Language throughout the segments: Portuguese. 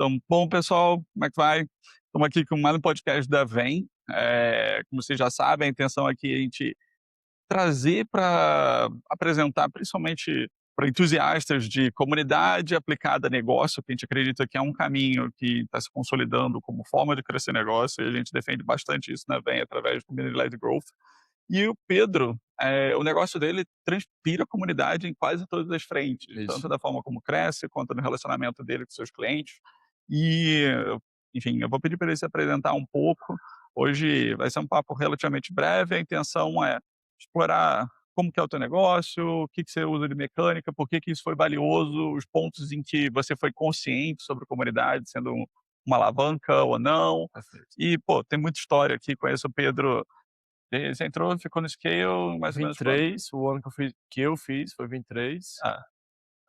Então, bom, pessoal, como é que vai? Estamos aqui com mais um podcast da Vem. Como vocês já sabem, a intenção aqui é a gente trazer para apresentar, principalmente para entusiastas de comunidade aplicada a negócio, que a gente acredita que é um caminho que está se consolidando como forma de crescer negócio, e a gente defende bastante isso na Vem através do Community-Led Growth. E o Pedro, o negócio dele transpira a comunidade em quase todas as frentes, Isso. tanto da forma como cresce, quanto no relacionamento dele com seus clientes. E, enfim, eu vou pedir para ele se apresentar um pouco. Hoje vai ser um papo relativamente breve, a intenção é explorar como que é o teu negócio, o que que você usa de mecânica, por que que isso foi valioso, os pontos em que você foi consciente sobre a comunidade, sendo uma alavanca ou não. Perfeito. E, pô, tem muita história aqui, conheço o Pedro. Você entrou, ficou no Scale mais ou menos quando? 23, o ano que eu fiz foi 23. Ah,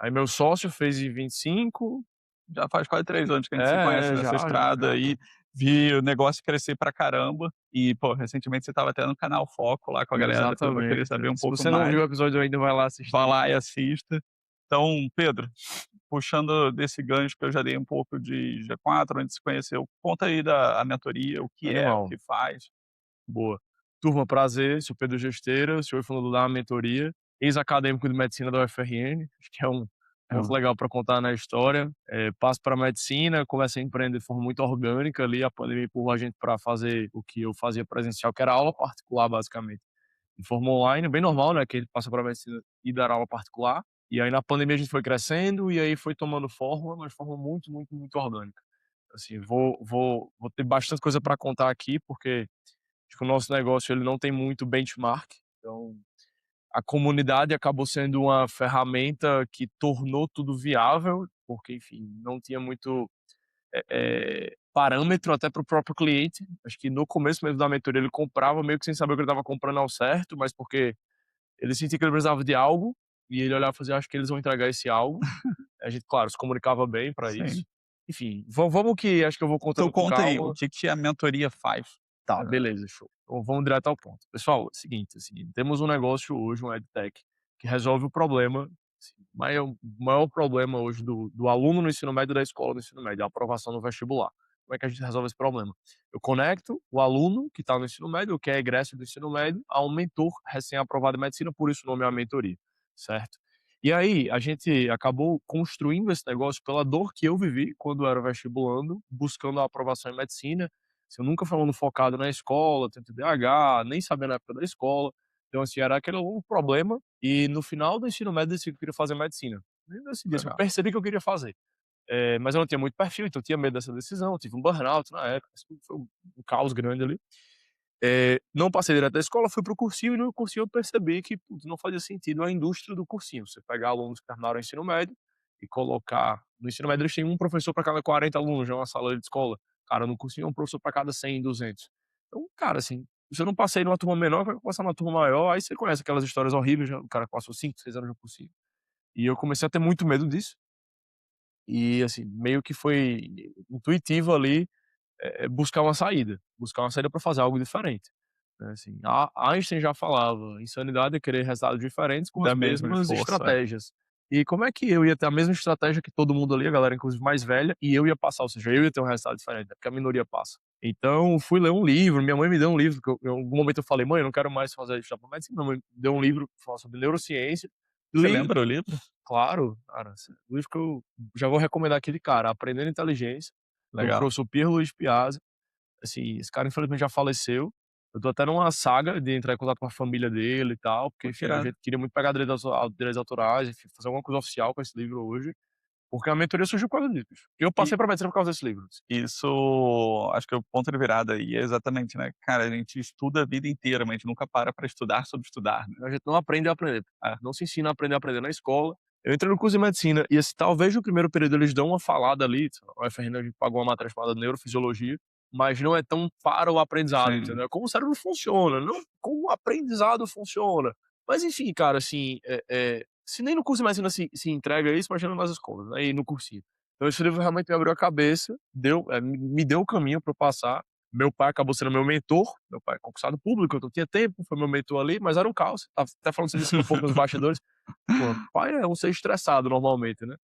Aí meu sócio fez em 25. já faz quase 3 anos que a gente se conhece É, nessa já. estrada aí, vi o negócio crescer pra caramba e, pô, recentemente você estava até no canal Foco lá com a galera, depois eu vou querer Exatamente. saber um Se pouco você não mais. viu o episódio ainda, vai lá Vá assistir. lá e assista. Então, Pedro, puxando desse gancho que eu já dei um pouco de G4, onde se conheceu, conta aí da a mentoria, o que é, o Animal. que faz. Boa. Turma, prazer, sou Pedro Gesteira, sou fundador da Mentoria, ex-acadêmico de medicina da UFRN, acho que é um ponto Hã. legal para contar na história. Passo para medicina, comecei a empreender de forma muito orgânica ali, a pandemia empurrou a gente para fazer o que eu fazia presencial, que era aula particular, basicamente. De forma online, bem normal, né, que ele passa para medicina e dar aula particular. E aí na pandemia a gente foi crescendo e aí foi tomando forma, mas de forma muito, muito, muito orgânica. Assim, vou ter bastante coisa para contar aqui, porque acho que o nosso negócio ele não tem muito benchmark, então a comunidade acabou sendo uma ferramenta que tornou tudo viável, porque, enfim, não tinha muito parâmetro até para o próprio cliente. Acho que no começo mesmo da mentoria ele comprava meio que sem saber o que ele estava comprando ao certo, mas porque ele sentia que ele precisava de algo e ele olhava e fazia, acho que eles vão entregar esse algo. A gente, claro, se comunicava bem para isso. Sim. Enfim, vamos que acho que eu vou Então contando com conta aí, o calma. que que a mentoria faz? Tá, Hã, beleza, show. Então vamos direto ao ponto. Pessoal, é o seguinte, temos um negócio hoje, um EdTech, que resolve o problema, assim, o maior problema hoje do aluno no ensino médio e da escola no ensino médio, a aprovação no vestibular. Como é que a gente resolve esse problema? Eu conecto o aluno que está no ensino médio, que é egresso do ensino médio, a um mentor recém-aprovado em medicina, por isso o nome é a mentoria, certo? E aí, a gente acabou construindo esse negócio pela dor que eu vivi quando eu era vestibulando, buscando a aprovação em medicina. Assim, eu nunca fui um aluno focado na escola, tenho TDAH, nem sabia na época da escola. Então, assim, era aquele um problema. E no final do ensino médio, eu decidi que eu queria fazer medicina. Nem decidi, assim, eu legal. percebi que eu queria fazer. Mas eu não tinha muito perfil, então eu tinha medo dessa decisão. Eu tive um burnout na época, isso foi um caos grande ali. Não passei direto da escola, fui para o cursinho e no cursinho eu percebi que putz, não fazia sentido a indústria do cursinho. Você pegar alunos que terminaram o ensino médio e colocar. No ensino médio eles têm um professor para cada 40 alunos, já é uma sala de escola. Cara, no cursinho é um professor para cada 100, 200. Então, cara, assim, se eu não passei numa turma menor, vai passar numa turma maior. Aí você conhece aquelas histórias horríveis, já, o cara passou 5, 6 anos no cursinho. E eu comecei a ter muito medo disso. E, assim, meio que foi intuitivo ali buscar uma saída para fazer algo diferente, né, assim. A Einstein já falava: "Insanidade é querer resultados diferentes com Da as mesma mesmas esforço, é. estratégias". E como é que eu ia ter a mesma estratégia que todo mundo ali, a galera inclusive mais velha, e eu ia passar, ou seja, eu ia ter um resultado diferente, né, porque a minoria passa. Então fui ler um livro, minha mãe me deu um livro que em algum momento eu falei: "Mãe, eu não quero mais fazer estudar pra medicina", minha mãe deu um livro que fala sobre neurociência, Você li, lembra o livro? claro, cara, assim, o livro que eu já vou recomendar aqui de cara, Aprendendo Inteligência, do Legal. professor Pierre Luiz Piazza. Assim, esse cara infelizmente já faleceu. Eu tô até numa saga de entrar em contato com a família dele e tal, porque, Pô, que enfim, a irado. gente queria muito pegar direitos autorais, enfim, fazer alguma coisa oficial com esse livro hoje, porque a mentoria surgiu por causa disso, bicho. Eu E passei pra medicina por causa desse livro. isso, acho que é o ponto de virada aí é exatamente, né, cara, a gente estuda a vida inteira, mas a gente nunca para estudar sobre estudar, né. A gente não aprende a aprender, É, não se ensina a aprender na escola. Eu entrei no curso de medicina e, assim, talvez no primeiro período eles dão uma falada ali, a UFRN a gente pagou uma matéria chamada neurofisiologia, mas não é tão para o aprendizado, sim, entendeu? É como o cérebro funciona, não como o aprendizado funciona. Mas enfim, cara, assim, se nem no curso de medicina se entrega isso, imagina nas escolas, né, e no cursinho. Então esse livro realmente me abriu a cabeça, me deu o caminho para eu passar. Meu pai acabou sendo meu mentor, meu pai é concursado público, então tinha tempo, foi meu mentor ali, mas era um caos. Estava até falando sobre isso um pouco nos bastidores. Pô, pai é um ser estressado normalmente, né.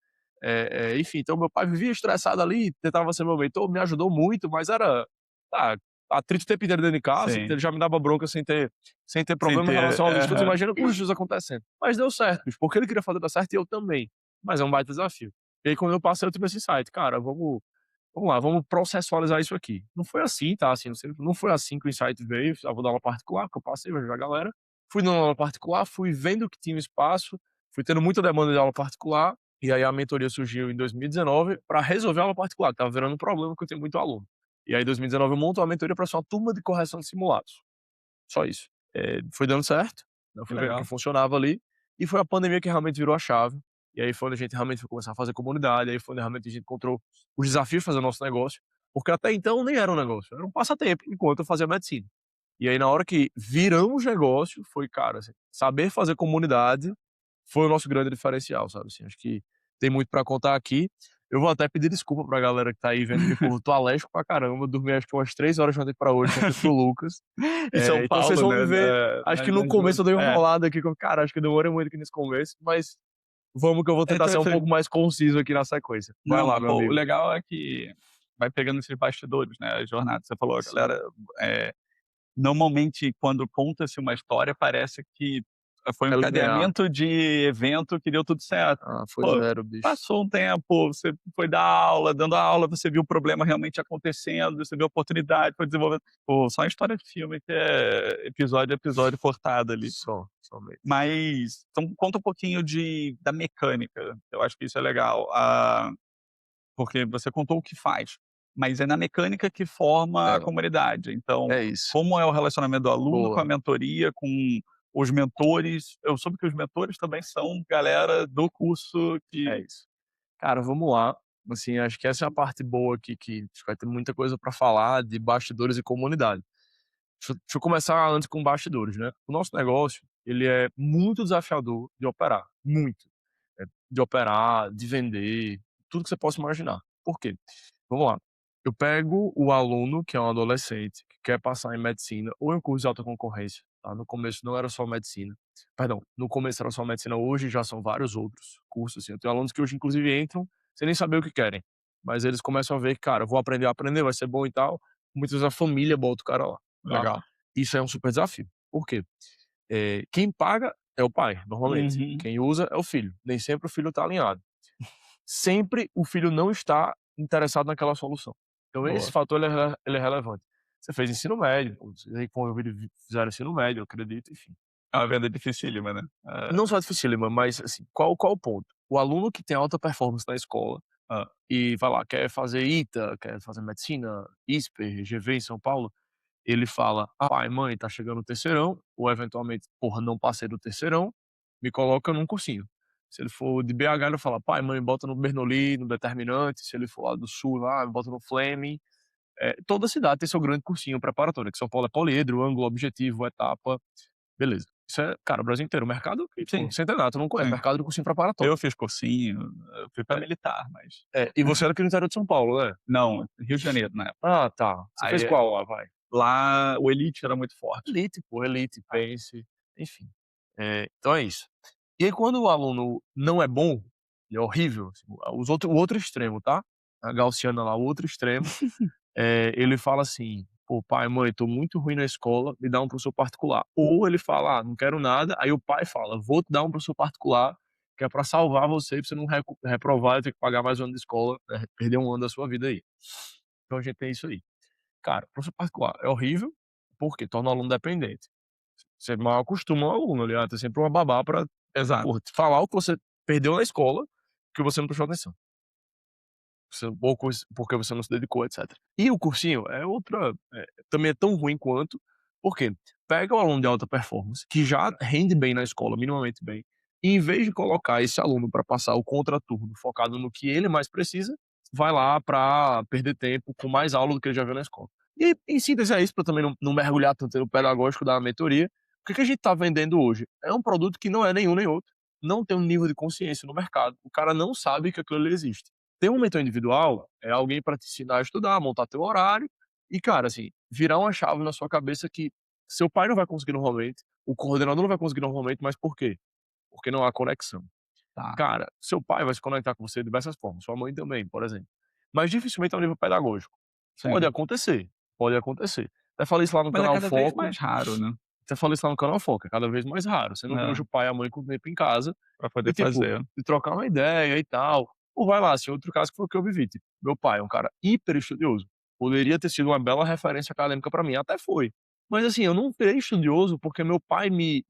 Enfim, então meu pai vivia estressado ali, tentava ser meu mentor, me ajudou muito, mas era, ah, atrito o tempo inteiro dentro de casa, Sim. ele já me dava bronca sem ter Sem problema em ter relação aos estudos, aham. imagina com os estudos acontecendo. Mas deu certo, bicho, porque ele queria fazer dar certo e eu também, mas é um baita desafio. E aí quando eu passei eu tive esse insight: "Cara, vamos lá, vamos processualizar isso aqui". Não foi assim, tá, assim, não foi assim que o insight veio, ah, vou dar aula particular, que eu passei, vou ajudar a galera. Fui dando aula particular, fui vendo que tinha um espaço, fui tendo muita demanda de aula particular, e aí a mentoria surgiu em 2019 para resolver a aula particular, que estava virando um problema, que eu tenho muito aluno. E aí em 2019 eu monto uma mentoria para ser uma turma de correção de simulados. Só isso. Foi dando certo, eu Que fui vendo que legal. funcionava ali, e foi a pandemia que realmente virou a chave, e aí foi onde a gente realmente foi começar a fazer comunidade, aí foi onde realmente a gente encontrou os desafios de fazer o nosso negócio, porque até então nem era um negócio, era um passatempo, enquanto eu fazia medicina. E aí na hora que viramos negócio, foi, cara, assim, saber fazer comunidade foi o nosso grande diferencial, sabe, assim, acho que tem muito pra contar aqui. Eu vou até pedir desculpa pra galera que tá aí vendo que, pô, eu tô alérgico pra caramba, dormi acho que umas 3 horas de ontem pra hoje, contei para o Lucas. Em São Então vocês Paulo, vão né, me ver, acho que no começo eu dei uma enrolada aqui, cara, acho que eu demorei muito aqui nesse começo, mas vamos que eu vou É tentar ser um tranquilo. pouco mais conciso aqui na sequência. Vai Não, lá, mas meu pô, o amigo. legal é que vai pegando esses bastidores, né, a jornada. Você falou, a Sim. galera, eh, normalmente quando conta-se uma história parece que foi um É linear. encadeamento de evento que deu tudo certo. Ah, foi Pô, zero, bicho. passou um tempo, você foi dar aula, dando aula, você viu o problema realmente acontecendo, você viu a oportunidade, foi desenvolvendo. Pô, só história de filme que é episódio a episódio cortado ali. Só mesmo. Mas então conta um pouquinho da mecânica, eu acho que isso é legal. Porque você contou o que faz, mas é na mecânica que forma a É, comunidade. Então, é isso. como é o relacionamento do aluno com a Boa. mentoria, com os mentores? Eu soube que os mentores também são galera do curso É que isso. Cara, vamos lá. Assim, acho que essa é a parte boa aqui, que vai ter muita coisa pra falar de bastidores e comunidade. Deixa eu começar antes com bastidores, né. O nosso negócio, ele é muito desafiador de operar, muito. De operar, de vender, tudo que você possa imaginar. Por quê? Vamos lá, eu pego o aluno que é um adolescente, que quer passar em medicina ou em um curso de alta concorrência, tá, no começo não era só medicina, perdão, no começo era só medicina, hoje já são vários outros cursos, assim, eu tenho alunos que hoje inclusive entram sem nem saber o que querem, mas eles começam a ver que, cara, vou aprender a aprender, vai ser bom e tal, muitas vezes a família bota o cara lá, tá. legal. Isso é um super desafio. Por quê? Quem paga é o pai, normalmente. Uhum. Quem usa é o filho. Nem sempre o filho está alinhado. Sempre o filho não está interessado naquela solução. Então esse Boa. fator ele é relevante. Você fez ensino médio, vocês aí fizeram ensino médio, eu acredito, enfim. É uma venda dificílima, né. Não só dificílima, mas assim, qual o ponto? O aluno que tem alta performance na escola Hã. e vai lá, quer fazer ITA, quer fazer medicina, ISPER, GV em São Paulo, ele fala: "Pai, mãe, tá chegando o terceirão", ou eventualmente: "Porra, não passei do terceirão, me coloca num cursinho". Se ele for de BH, ele fala: "Pai, mãe, bota no Bernoulli, no Determinante", se ele for lá do sul, lá, bota no Fleming. Toda cidade tem seu grande cursinho preparatório, que São Paulo é poliedro, ângulo, objetivo, etapa, beleza. Isso é, cara, o Brasil inteiro. O mercado que, pô, Sim, centenário, tu não conhece, sim. mercado de cursinho preparatório. Eu fiz cursinho, eu fui para É, militar, mas e você era aqui no interior de São Paulo, né? não, Rio de Janeiro na época. Ah, tá. Você fez Aí qual lá, vai? lá o elite era muito forte. Elite, pô, Elite, Ah, Pense, enfim. Então é isso. E aí quando o aluno não é bom, ele é horrível, assim, o outro extremo, tá? A gaussiana lá, o outro extremo, ele fala assim: "Pô, pai, mãe, tô muito ruim na escola, me dá um professor particular". Ou ele fala: "Ah, não quero nada", aí o pai fala: "Vou te dar um professor particular, que é pra salvar você, pra você não reprovar e ter que pagar mais um ano de escola, né, perder um ano da sua vida aí". Então a gente tem isso aí. Cara, professor particular é horrível, porque torna o aluno dependente. Você mal acostuma o aluno ali, tem sempre uma babá pra, exato. porra, te falar o que você perdeu na escola, que você não prestou atenção. Porque você não se dedicou, etcétera. E o cursinho é outra, também é tão ruim quanto, porque pega o aluno de alta performance, que já rende bem na escola, minimamente bem, e em vez de colocar esse aluno para passar o contraturno focado no que ele mais precisa, vai lá para perder tempo com mais aula do que ele já viu na escola. E em síntese é isso, para também não mergulhar tanto no pedagógico da mentoria, o que a gente está vendendo hoje? É um produto que não é nenhum nem outro, não tem um nível de consciência no mercado, o cara não sabe que aquilo ali existe. Ter um mentor individual é alguém para te ensinar a estudar, montar teu horário e, cara, assim, virar uma chave na sua cabeça que seu pai não vai conseguir normalmente, o coordenador não vai conseguir normalmente, mas por quê? Porque não há conexão. Tá, Cara, seu pai vai se conectar com você de diversas formas, sua mãe também, por exemplo. Mas dificilmente ao nível pedagógico. Pode sim. acontecer, pode acontecer. Até falei isso lá no Mas é canal cada vez Foco, mais raro, né, até falei isso lá no canal Foco, é cada vez mais raro. Você não vê hoje é, o pai e a mãe com o tempo em casa pra e, poder tipo, fazer. de trocar uma ideia e tal. Ou vai lá, assim, outro caso que foi o que eu vivi, tipo, meu pai é um cara hiper estudioso, poderia ter sido uma bela referência acadêmica pra mim, até foi. Mas, assim, eu não virei estudioso porque meu pai me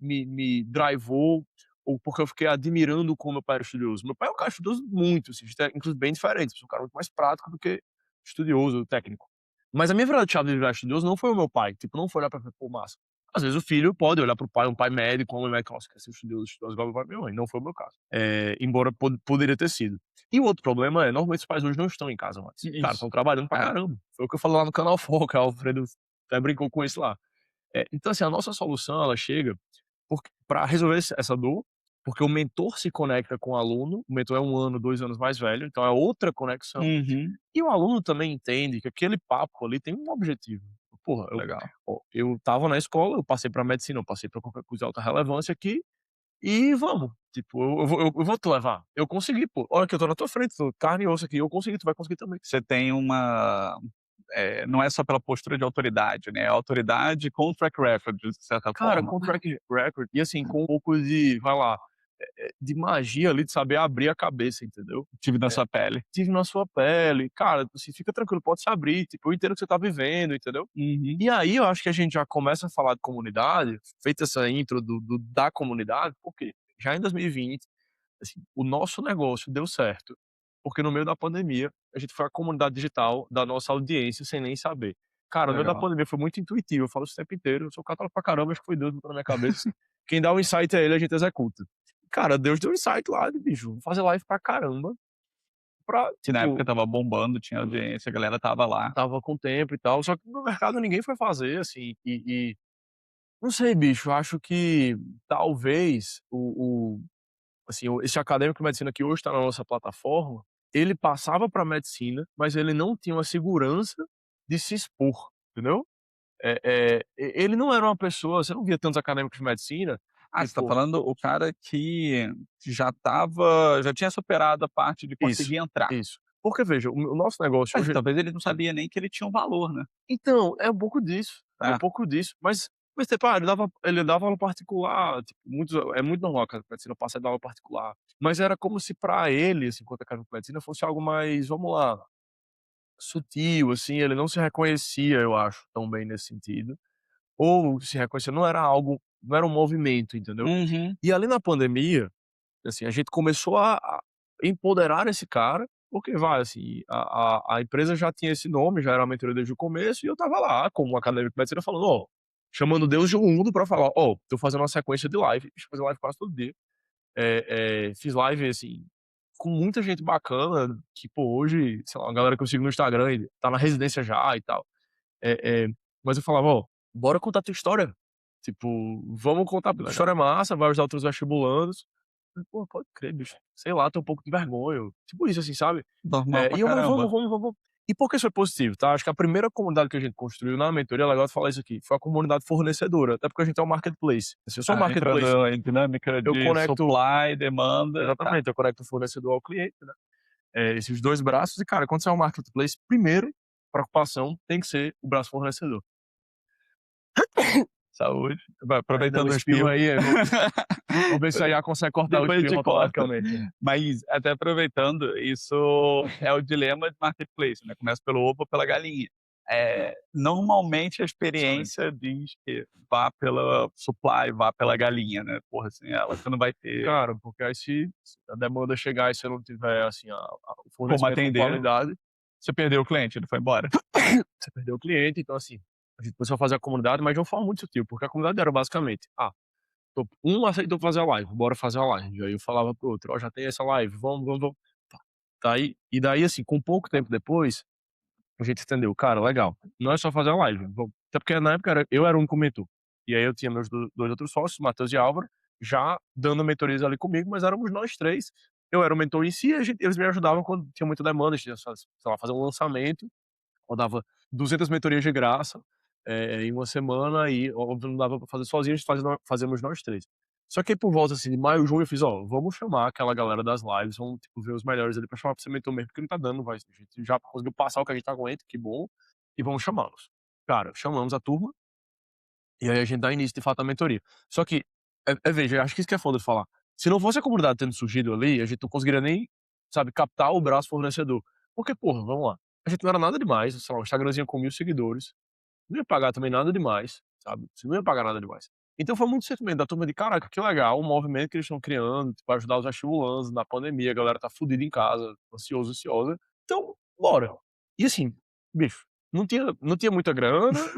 drivou ou porque eu fiquei admirando como meu pai era estudioso. Meu pai é um cara estudioso muito, assim, inclusive bem diferente, um cara muito mais prático do que estudioso, técnico. Mas a minha verdade chave de virar estudioso não foi o meu pai, tipo, não foi olhar pra pô, massa. Às vezes o filho pode olhar para o pai, um pai médico, uma mãe médica, nossa, quer ser estudioso, estudioso igual meu pai e minha mãe, não foi o meu caso. Embora poderia ter sido. E o outro problema é, normalmente os pais hoje não estão em casa mais. Cara, Isso. estão trabalhando pra É, caramba. Foi o que eu falei lá no canal Foca, o Alfredo até brincou com isso lá. Então assim, a nossa solução ela chega pra resolver essa dor, porque o mentor se conecta com o aluno, o mentor é 1 ano, 2 anos mais velho, então é outra conexão. uhum, E o aluno também entende que aquele papo ali tem um objetivo. Porra, legal. eu estava na escola, eu passei pra medicina, eu passei pra qualquer coisa de alta relevância aqui, e vamos, tipo, eu vou te levar. Eu consegui, pô. Olha que eu tô na tua frente, tô carne e osso aqui, eu consegui, tu vai conseguir também. Você tem uma não é só pela postura de autoridade, né, é autoridade com track record, de certa Cara, forma. com track record e assim, com um pouco de, vai lá, de magia ali, de saber abrir a cabeça, entendeu? Tive na Eh, sua pele. tive na sua pele, cara, assim, fica tranquilo, pode se abrir, tipo, eu entendo o que você tá vivendo, entendeu? Uhum, E aí eu acho que a gente já começa a falar de comunidade, feita essa intro da comunidade, porque já em 2020, assim, o nosso negócio deu certo, porque no meio da pandemia, a gente foi a comunidade digital da nossa audiência sem nem saber. Cara, no meio da legal. pandemia foi muito intuitivo, eu falo isso o tempo inteiro, eu sou católico pra caramba, acho que foi Deus botou na minha cabeça, assim, quem dá o insight é ele, a gente executa. Cara, Deus deu um insight lá de bicho, vou fazer live pra caramba, pra, Que na época tipo, estava bombando, tinha audiência, a galera estava lá. tava com tempo e tal, só que no mercado ninguém foi fazer, assim, não sei, bicho, eu acho que talvez assim, esse acadêmico de medicina que hoje está na nossa plataforma, ele passava para medicina, mas ele não tinha uma segurança de se expor, entendeu? Ele não era uma pessoa, você não via tantos acadêmicos de medicina, Ah, você tá tipo, falando o cara que já tinha superado a parte de isso, conseguir entrar. isso. Porque veja, o nosso negócio Mas hoje, talvez ele não sabia nem que ele tinha um valor, né. então, é um pouco disso, é um É, pouco disso, mas tipo, ele dava aula particular, tipo, é muito normal que a medicina passe a dar aula particular, mas era como se pra ele, assim, enquanto acadêmico de medicina, fosse algo mais, vamos lá, sutil, assim, ele não se reconhecia, eu acho, tão bem nesse sentido, ou se reconhecia, não era um movimento, entendeu. uhum, E ali na pandemia, assim, a gente começou a empoderar esse cara, porque vai, assim, a empresa já tinha esse nome, já era uma mentoria desde o começo, e eu estava lá como acadêmico de medicina falando: "Ó", chamando Deus de um mundo pra falar: "Ó, tô fazendo uma sequência de live", deixa eu fazer live quase todo dia. Fiz live, assim, com muita gente bacana, que, pô, hoje, sei lá, uma galera que eu sigo no Instagram e tá na residência já e tal. Eh eh, mas eu falava: "Ó, bora contar tua história. Tipo, vamos contar, que tua legal. história é massa, vai ajudar outros vestibulandos". Falei: "Pô, pode crer, bicho. Sei lá, tenho um pouco de vergonha", tipo isso, assim, sabe. Normal pra E eu: "Mas vamos, caramba. vamos, vamos". E por que isso foi positivo, tá? Acho que a primeira comunidade que a gente construiu na mentoria, é legal de falar isso aqui, foi a comunidade fornecedora, até porque a gente é um marketplace. Assim, eu sou um Ah, marketplace, entrando em dinâmica eu de conecto supply, demanda, tá. exatamente, eu conecto o fornecedor ao cliente, né. Esses 2 braços e, cara, quando você é um marketplace, primeiro preocupação tem que ser o braço fornecedor. Saúde. Vai, Deu um aproveitando o espirro espirro. aí, vamos ver se a IA consegue cortar o Depois espirro te corta. automaticamente, né. Mas até aproveitando, isso é o dilema de marketplace, né, começa pelo ovo ou pela galinha. Normalmente a Excelente. experiência diz que vá pela supply, vá pela galinha, né, porra, sem ela você não vai ter Cara, porque aí se a demanda chegar e você não tiver, assim, o como fornecimento com atender. qualidade, Você perdeu o cliente, ele foi embora. você perdeu o cliente. Então, assim, a gente começou a fazer a comunidade, mas de uma forma muito sutil, porque a comunidade era basicamente: um aceitou fazer a live, bora fazer a live. Aí eu falava para o outro: "Ó, já tem essa live, vamos, vamos, vamos". Tá. Daí, assim, com pouco tempo depois, a gente entendeu, cara, legal, não é só fazer a live, vamos, até porque na época eu era o único mentor. E aí eu tinha meus 2 outros sócios, Matheus e Álvaro, já dando mentorias ali comigo, mas éramos nós 3. Eu era o mentor em si, e eles me ajudavam quando tinha muita demanda, a gente ia sei lá, fazer um lançamento, rodava 200 mentorias de graça, em uma semana, e óbvio não dava pra fazer sozinho, a gente fazíamos nós 3. Só que aí por volta, assim, de maio, junho, eu fiz: "Ó, vamos chamar aquela galera das lives, vamos, tipo, ver os melhores ali pra chamar pra ser mentor mesmo, porque não tá dando, vai, a gente já conseguiu passar o que a gente aguenta, que bom, e vamos chamá-los". Cara, chamamos a turma, e aí a gente dá início de fato à mentoria. Só que, veja, eu acho que isso que é foda de falar. Se não fosse a comunidade tendo surgido ali, a gente não conseguiria nem, sabe, captar o braço fornecedor. Porque, porra, vamos lá, a gente não era nada demais, sei lá, um Instagramzinho com 1000 seguidores, não ia pagar também nada demais, sabe, você não ia pagar nada demais. Então foi muito sentimento da turma de: "Caraca, que legal o movimento que eles estão criando, para ajudar os vestibulandos na pandemia, a galera tá fudida em casa, ansioso, ansiosa, então bora". E assim, bicho, não tinha muita grana,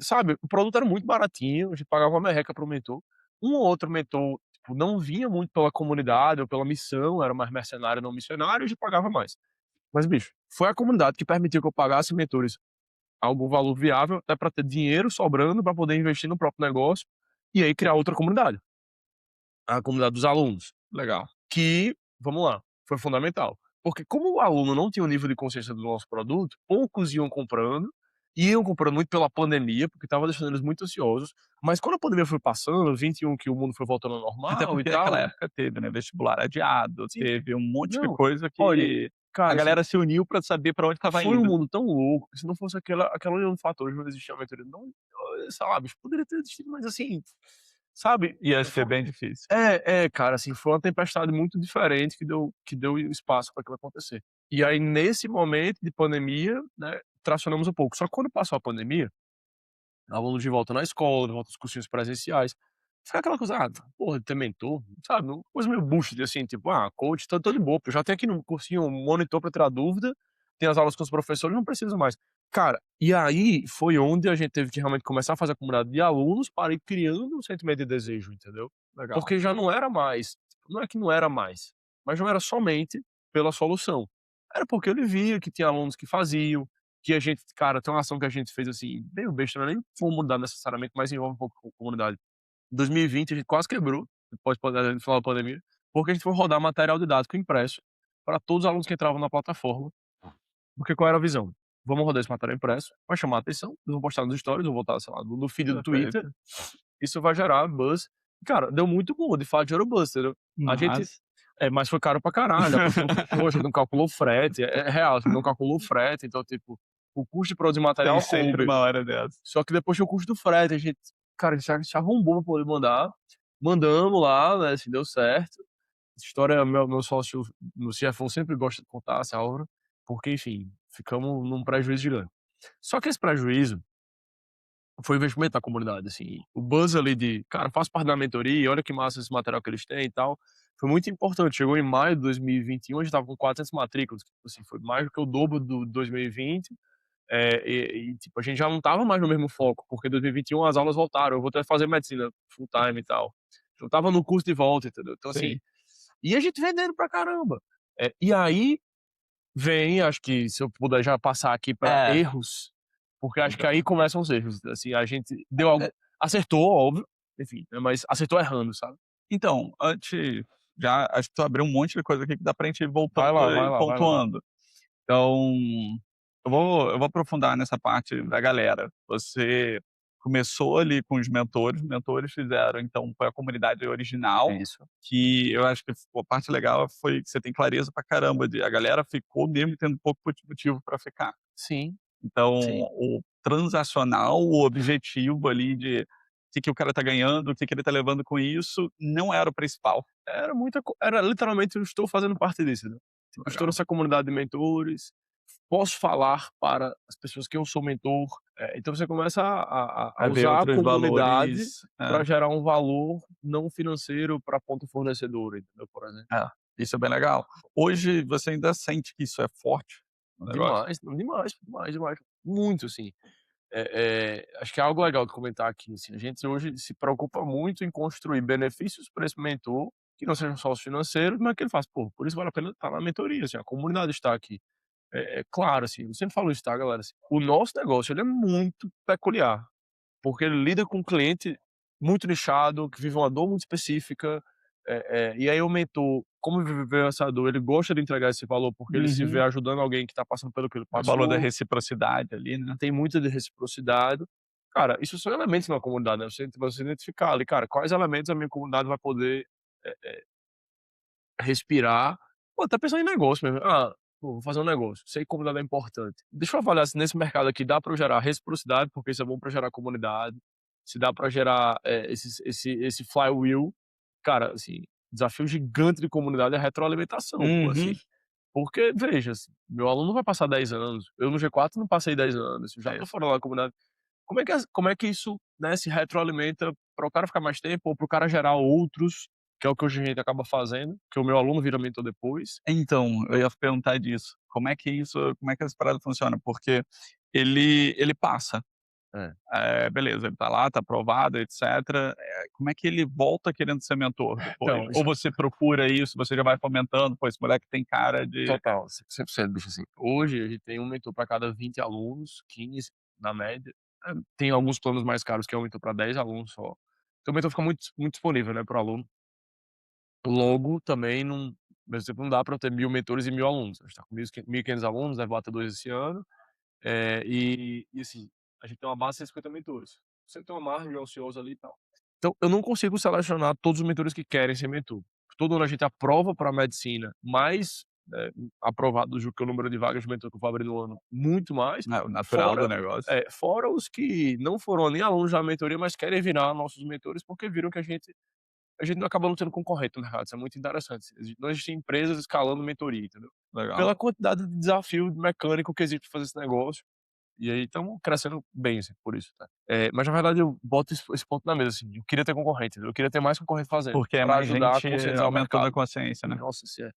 sabe, o produto era muito baratinho, a gente pagava uma merreca para o mentor. Um ou outro mentor, tipo, não vinha muito pela comunidade ou pela missão, era mais mercenário, não missionário, a gente pagava mais. Mas bicho, foi a comunidade que permitiu que eu pagasse mentores algum valor viável, até para ter dinheiro sobrando para poder investir no próprio negócio, e aí criar outra comunidade, a comunidade dos alunos, Legal. que, vamos lá, foi fundamental. Porque como o aluno não tinha o nível de consciência do nosso produto, poucos iam comprando muito pela pandemia, porque estava deixando eles muito ansiosos, mas quando a pandemia foi passando, 21 que o mundo foi voltando ao Até normal e porque naquela tal, época teve, né, vestibular adiado, sim, teve um monte de não, coisa olha, que a cara, assim, galera se uniu pra saber pra onde estava foi um indo. mundo tão louco que se não fosse aquela união de fatores, não existia a mentoria. Não, sabe, poderia ter existido, mas assim, sabe, Ia ser bem difícil. cara, assim, foi uma tempestade muito diferente que deu espaço para aquilo acontecer. E aí nesse momento de pandemia, né, tracionamos um pouco. Só que quando passou a pandemia, alunos de volta na escola, de volta aos cursinhos presenciais, fica aquela coisa: "Ah, porra, ter mentor", sabe, uma coisa meio bullshit, assim, tipo: "Ah, coach, tô de boa, pô, já tenho aqui no cursinho um monitor pra tirar dúvida, tem as aulas com os professores, não preciso mais". Cara, e aí foi onde a gente teve que realmente começar a fazer a comunidade de alunos para ir criando um sentimento de desejo, entendeu. Legal. Porque já não era mais, não é que não era mais, mas não era somente pela solução. Era porque ele via que tinha alunos que faziam, que a gente, cara, tem uma ação que a gente fez, assim, meio besta, não é nem comunidade necessariamente, mas envolve um pouco com comunidade. 2020 a gente quase quebrou, no final da pandemia, porque a gente foi rodar material didático impresso para todos os alunos que entravam na plataforma, porque qual era a visão? Vamos rodar esse material impresso, vai chamar a atenção, eles vão postar nos stories, vão botar, sei lá, no feed do Twitter, Perfeito. isso vai gerar buzz. Cara, deu muito bom, de fato gerou buzz, entendeu. A gente Mas mas foi caro pra caralho, a pessoa não fechou, a gente não calculou frete, é real, a gente não calculou frete, então, tipo, o custo de produzir tem material sempre coube. uma hora dessa. Só que depois tinha o custo do frete, a gente, cara, a gente se arrombou pra poder mandar, mandamos lá, né, assim, deu certo. Essa história meu sócio, meu CFO sempre gosta de contar essa obra, porque, enfim, ficamos num prejuízo gigante. Só que esse prejuízo foi investimento da comunidade, assim, o buzz ali de: "Cara, faço parte da mentoria, olha que massa esse material que eles têm e tal", foi muito importante. Chegou em maio de 2021, a gente estava com 400 matrículas, tipo assim, foi mais do que o dobro do 2020, tipo, a gente já não estava mais no mesmo foco, porque em 2021 as aulas voltaram, eu voltei a fazer medicina full time e tal. Eu estava no curso de volta, entendeu. Então assim, Sim. e a gente vendendo pra caramba. E aí vem, acho que se eu puder já passar aqui pra É, erros, porque acho que então aí começam os erros, assim, a gente deu algo, é, acertou, óbvio, enfim, né, mas acertou errando, sabe. então, antes já acho que tu abriu um monte de coisa aqui que dá pra gente ir Vai voltando lá, vai e lá, vai lá. pontuando. Então, eu vou aprofundar nessa parte da galera. Você começou ali com os mentores fizeram então foi a comunidade original, Isso. que eu acho que a parte legal foi que você tem clareza pra caramba de a galera ficou mesmo tendo pouco motivo pra ficar. Sim, Então, sim. o transacional, o objetivo ali de o que que o cara tá ganhando, o que que ele tá levando com isso, não era o principal. Era literalmente: "Eu estou fazendo parte disso", né. Tipo, estou Legal. nessa comunidade de mentores, posso falar para as pessoas que eu sou mentor. Então você começa a Vai ver usar a outros comunidade valores. para gerar um valor não financeiro pra ponta fornecedora, entendeu, por exemplo. Isso é bem legal. Hoje você ainda sente que isso é forte no negócio? Demais, demais, demais, demais. Muito, assim. Acho que é algo legal de comentar aqui, assim, a gente hoje se preocupa muito em construir benefícios para esse mentor, que não sejam só os financeiros, mas que ele faça: "Pô, por isso vale a pena estar na mentoria", assim, a comunidade está aqui. Claro, assim, eu sempre falo isso, tá, galera, assim, o nosso negócio ele é muito peculiar, porque ele lida com um cliente muito nichado, que vive uma dor muito específica, e aí o mentor, como viveu essa dor, ele gosta de entregar esse valor, porque ele se vê Uhum. ajudando alguém que está passando pelo que ele O valor da passou, reciprocidade ali, né. tem muita de reciprocidade. Cara, isso são elementos na comunidade, né, você identificar ali, cara, quais elementos a minha comunidade vai poder, respirar, ou até pensar em negócio mesmo. Ah, pô, vou fazer um negócio, sei que comunidade é importante. Deixa eu avaliar se nesse mercado aqui dá para eu gerar reciprocidade, porque isso é bom para gerar comunidade, se dá para gerar, esse flywheel. Cara, assim, desafio gigante de comunidade é a retroalimentação, pô, Uhum. assim, porque veja, assim, meu aluno vai passar 10 anos, eu no G4 não passei 10 anos, eu já É tô isso. fora da comunidade. Como é que isso, né, se retroalimenta para o cara ficar mais tempo ou para o cara gerar outros, que é o que hoje a gente acaba fazendo, que o meu aluno vira mentor depois. Então, eu ia perguntar disso. Como é que essa parada funciona? Porque ele passa, É. beleza, ele tá lá, tá aprovado, etcétera. Como é que ele volta querendo ser mentor depois? Então, Ou isso você procura isso, você já vai fomentando: "Pô, esse moleque tem cara de". total, 100%, bicho, assim. Hoje a gente tem um mentor para cada 20 alunos, 15 na média. Tem alguns planos mais caros que é um mentor para 10 alunos só. Então o mentor fica muito disponível, né, para o aluno. Logo, também não, ao mesmo tempo não dá para eu ter 1000 mentores e 1000 alunos. A gente tá com 1.500 alunos, deve bater 2 esse ano. E assim, a gente tem uma base de 150 mentores. Você tem uma margem ociosa ali e tal. Então, eu não consigo selecionar todos os mentores que querem ser mentor. Todo ano a gente aprova para medicina mais, aprovados do que o número de vagas de mentor que eu vou abrir no ano, muito mais. É o natural do Fora, negócio. fora os que não foram nem alunos da mentoria, mas querem virar nossos mentores porque viram que a gente não acaba não tendo concorrente no mercado. Isso é muito interessante. Não existem empresas escalando mentoria, entendeu? Legal. Pela quantidade de desafio mecânico que existe pra fazer esse negócio. E aí estamos crescendo bem, assim, por isso, tá. Mas na verdade eu boto esse ponto na mesa, assim, eu queria ter concorrente, eu queria ter mais concorrente fazendo, Porque é pra mais ajudar a gente conscientizar o aumentando a mercado. consciência, né. Nossa, se é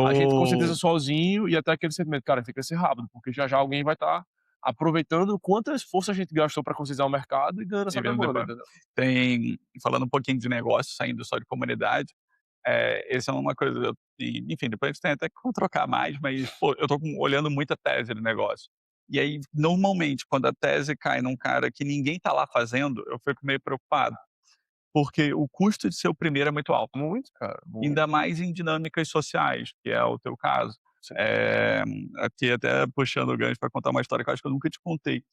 a gente conscientiza Eu sozinho e até aquele sentimento, cara, tem que crescer rápido, porque já já alguém vai estar aproveitando quantas forças a gente gastou pra conscientizar o mercado e ganhando e essa vendo demanda, depois. entendeu. Falando um pouquinho de negócio, saindo só de comunidade, esse é uma coisa enfim, depois a gente tem até que trocar mais, mas, pô, eu tô olhando muita tese do negócio. E aí, normalmente, quando a tese cai num cara que ninguém tá lá fazendo, eu fico meio preocupado, porque o custo de ser o primeiro é muito alto, Muito, cara, ainda muito. mais em dinâmicas sociais, que é o teu caso. 100%. Eh, aqui até puxando o gancho para contar uma história que eu acho que eu nunca te contei.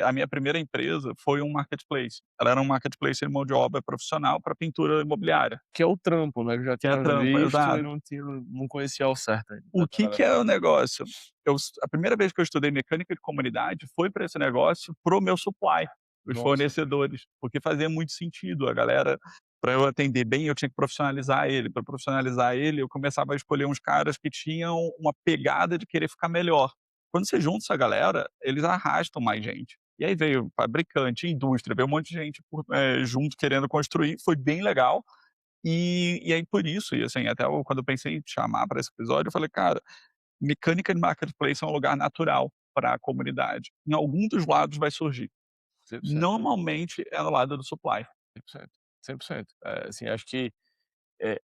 A minha primeira empresa foi um marketplace. Ela era um marketplace de mão de obra profissional para pintura imobiliária, Que é o trampo, né, que eu já que é tinha trampa, visto e exato. não conhecia ao certo ainda, O que detalhadamente. que é o negócio? A primeira vez que eu estudei mecânica de comunidade foi para esse negócio, para o meu supply, os Nossa. fornecedores, porque fazia muito sentido. A galera, para eu atender bem, eu tinha que profissionalizar ele. Para profissionalizar ele, eu começava a escolher uns caras que tinham uma pegada de querer ficar melhor. Quando você junta essa galera, eles arrastam mais gente. E aí veio fabricante, indústria, veio um monte de gente junto querendo construir, foi bem legal. E aí por isso, e assim, até quando eu pensei em te chamar para esse episódio, eu falei: "Cara, mecânica de marketplace é um lugar natural para a comunidade. Em algum dos lados vai surgir. 100%, Normalmente é no lado do supply." 100%, 100%. Assim, acho que, eh,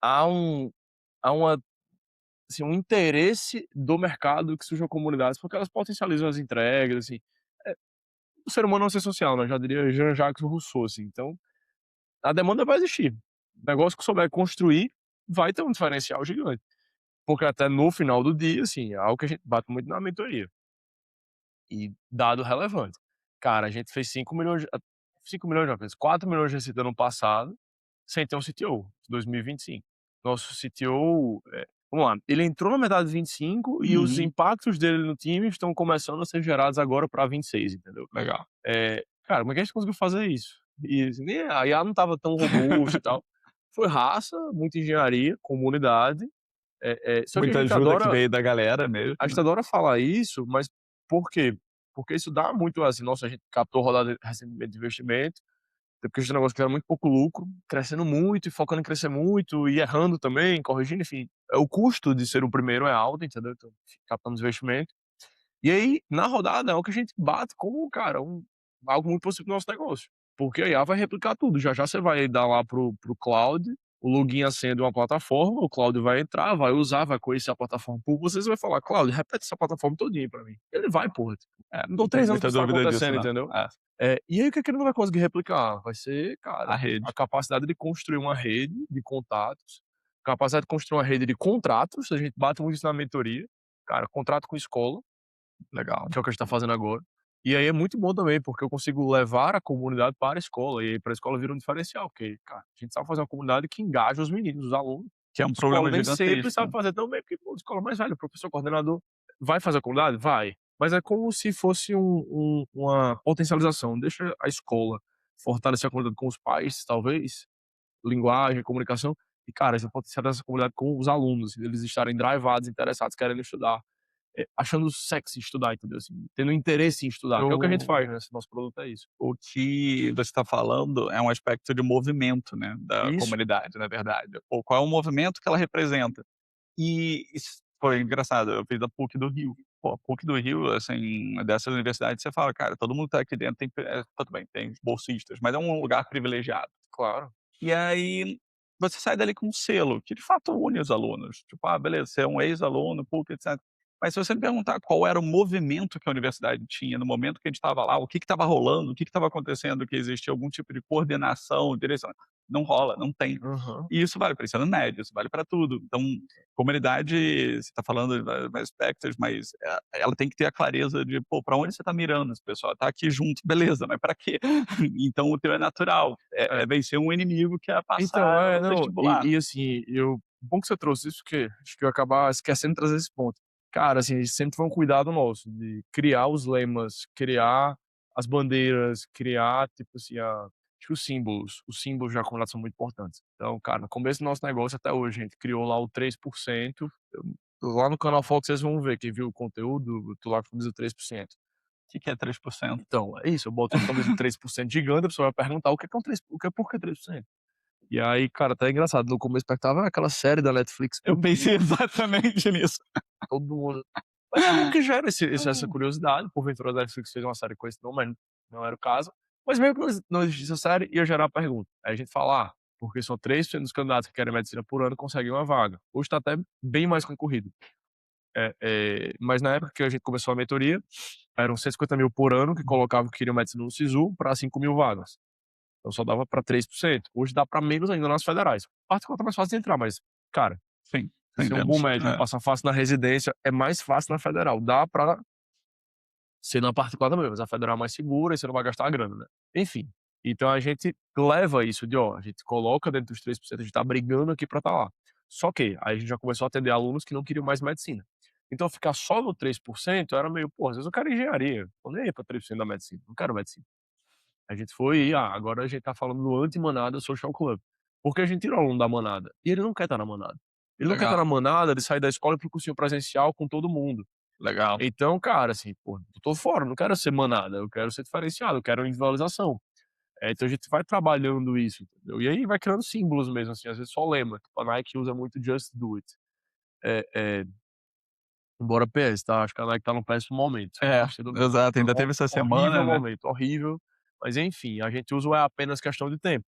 há um há uma assim, um interesse do mercado que surjam comunidades, porque elas potencializam as entregas, assim. Eh, o ser humano é um ser social, né, já diria Jean-Jacques Rousseau, assim, então a demanda vai existir. O negócio que souber construir vai ter um diferencial gigante, porque até no final do dia, assim, é algo que a gente bate muito na mentoria. E dado relevante. Cara, a gente fez 5.000.000 não, fez 4.000.000 de receita ano passado, sem ter um CTO, 2025. Nosso CTO, vamos lá, ele entrou na metade de 25 e os Uhum, impactos dele no time estão começando a ser gerados agora para 26, entendeu. legal. Cara, como é que a gente conseguiu fazer isso? E assim, nem a IA não estava tão robusta e tal. Foi raça, muita engenharia, comunidade, só que a Muita gente ajuda que adora veio da galera mesmo, a né. gente adora falar isso, mas por quê? Porque isso dá muito assim, nossa, a gente captou rodada recentemente de investimento, porque a gente é um negócio que era muito pouco lucro, crescendo muito e focando em crescer muito e errando também, corrigindo, enfim. O custo de ser o primeiro é alto, entendeu? Então, captamos investimento. E aí, na rodada, é o que a gente bate como, cara, algo muito possível no nosso negócio. Porque a IA vai replicar tudo. Já já você vai dar lá pro cloud, o login e a senha de uma plataforma, o cloud vai entrar, vai usar, vai conhecer a plataforma por você vai falar: "Cloud, repete essa plataforma todinha pra mim". Ele vai, porra, tipo, Não dou tenho 3 anos pra muita isso tá dúvida disso acontecendo, não. entendeu? É, E aí o que que ele não vai conseguir replicar? Vai ser, a cara, a rede. capacidade de construir uma rede de contatos, capacidade de construir uma rede de contratos, a gente bate muito isso na mentoria. Cara, contrato com escola, Legal. que é o que a gente tá fazendo agora. E aí é muito bom também, porque eu consigo levar a comunidade para a escola, e aí para a escola vira um diferencial, porque, cara, a gente sabe fazer uma comunidade que engaja os meninos, os alunos. Que é um A escola problema nem sempre gigantesco. sabe fazer tão bem, porque, pô, a escola mais velha, o professor coordenador vai fazer a comunidade? Vai. Mas é como se fosse uma potencialização. Deixa a escola fortalecer a comunidade com os pais, talvez, linguagem, comunicação, e, cara, você potencializa essa comunidade com os alunos, eles estarem drivados, interessados, querendo estudar, achando sexy estudar, entendeu? Assim, tendo interesse em estudar, que é o que a gente Eu faz, né, esse nosso produto é isso. O que você está falando é um aspecto de movimento, né, da Isso. comunidade, na verdade. Ou qual é o movimento que ela representa. E isso foi engraçado, eu fiz a PUC do Rio. Pô, a PUC do Rio, assim, dessas universidades, você fala: "Cara, todo mundo que tá aqui dentro tem tudo bem, tem bolsistas, mas é um lugar privilegiado". Claro. E aí, você sai dali com um selo, que de fato une os alunos. Tipo, ah, beleza, você é um ex-aluno, PUC, etcétera. Mas se você me perguntar qual era o movimento que a universidade tinha no momento que a gente estava lá, o que estava rolando, o que estava acontecendo, que existia algum tipo de coordenação, direção, não rola, não tem. Aham. E isso vale para ensino médio, isso vale para tudo. Então, comunidade, você está falando de vários aspectos, mas ela tem que ter a clareza de, pô, para onde você está mirando? Esse pessoal tá aqui junto, beleza, mas para quê? Então o teu é natural, É. é vencer um inimigo que é Então, passar no não, vestibular. assim, bom que você trouxe isso, porque acho que eu ia acabar esquecendo de trazer esse ponto. Cara, assim, sempre foi um cuidado nosso de criar os lemas, criar as bandeiras, criar, tipo assim, acho que os símbolos da comunidade são muito importantes. Então, cara, no começo do nosso negócio até hoje, a gente criou lá o 3%. Lá no canal Fox vocês vão ver, quem viu o conteúdo, eu tô lá com a camisa do 3%. O que é 3%? Então, é isso, eu boto uma camisa de 3% gigante, a pessoa vai perguntar o que é um 3, por que 3%? E aí, cara, até é engraçado, no começo expectava aquela série da Netflix, Eu pensei exatamente nisso. todo mundo, mas é bom que gera essa curiosidade, porventura a Netflix fez uma série com esse nome, mas não era o caso. Mas mesmo que não existisse a série, ia gerar a pergunta. Aí a gente fala: "Ah, porque só 3% dos candidatos que querem medicina por ano conseguem uma vaga". Hoje tá até bem mais concorrido. Mas na época que a gente começou a mentoria, eram 150.000 por ano que colocavam que queriam medicina no SISU para 5.000 vagas. Então só dava para 3%. Hoje dá para menos ainda nas federais. Particular tá mais fácil de entrar, mas, cara, Sim, ser um bom entendemos. médico e passar fácil na residência é mais fácil na federal. Dá pra ser na particular também, mas a federal é mais segura e você não vai gastar a grana, né. Enfim, então a gente leva isso de: "Ó, a gente coloca dentro dos 3%, a gente tá brigando aqui pra estar lá". Só que aí a gente já começou a atender alunos que não queriam mais medicina. Então ficar só no 3% era meio: "Pô, às vezes eu quero engenharia, tô nem aí pra 3% da medicina, não quero medicina". A gente foi e, agora a gente tá falando do anti-manada social club. Porque a gente tirou o aluno da manada, e ele não quer estar na manada. Ele não quer estar Legal, na manada de sair da escola e ir para o cursinho presencial com todo mundo. legal. Então, cara, assim, pô, eu tô fora, não quero ser manada, eu quero ser diferenciado, eu quero individualização. Então a gente vai trabalhando isso, entendeu? E aí vai criando símbolos mesmo, assim, às vezes só lema, tipo, a Nike usa muito "Just do it". Eh eh, embora PS, tá, acho que a Nike tá num péssimo momento, É, sendo exato, foi ainda um teve essa horrível semana, né. momento, horrível, mas enfim, a gente usa o "é apenas questão de tempo",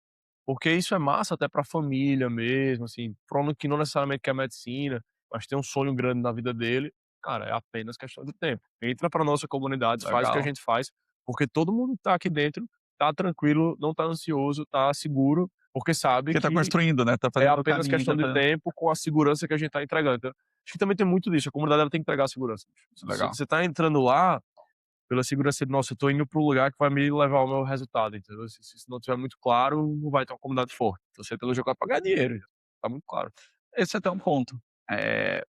porque isso é massa até pra família mesmo, assim, pra um que não necessariamente quer medicina, mas tem um sonho grande na vida dele, cara, é apenas questão de tempo. Entra pra nossa comunidade, faz o que a Legal. gente faz, porque todo mundo que tá aqui dentro tá tranquilo, não tá ansioso, tá seguro, porque sabe Porque tá que construindo, né, tá é fazendo o apenas caminho, questão tá de fazendo tempo com a segurança que a gente tá entregando. Então, acho que também tem muito disso, a comunidade ela tem que entregar a segurança. legal. Você tá entrando lá pela segurança de: "Nossa, eu tô indo para o lugar que vai me levar ao meu resultado", entendeu. Se isso não tiver muito claro, não vai ter uma comunidade forte. Então você entra no jogo pra ganhar dinheiro, tá muito claro. Esse é até um ponto.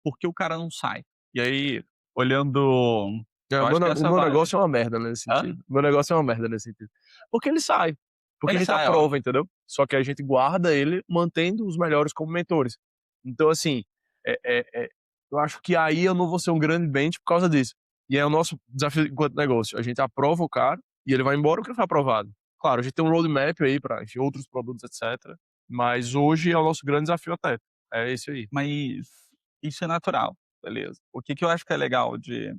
Por que o cara não sai? E aí, olhando É, eu acho que o essa meu vai negócio é uma merda nesse hã? sentido. Meu negócio é uma merda nesse sentido. Porque ele sai, porque a Ele gente sai, ó. aprova, entendeu. Só que a gente guarda ele mantendo os melhores como mentores. Então assim, eu acho que aí eu não vou ser um grande bench por causa disso. E é o nosso desafio enquanto negócio, a gente aprova o cara e ele vai embora porque ele foi aprovado. Claro, a gente tem um roadmap aí pra, enfim, outros produtos, etcétera, mas hoje é o nosso grande desafio até. É esse aí. Mas isso é natural, beleza. O que que eu acho que é legal de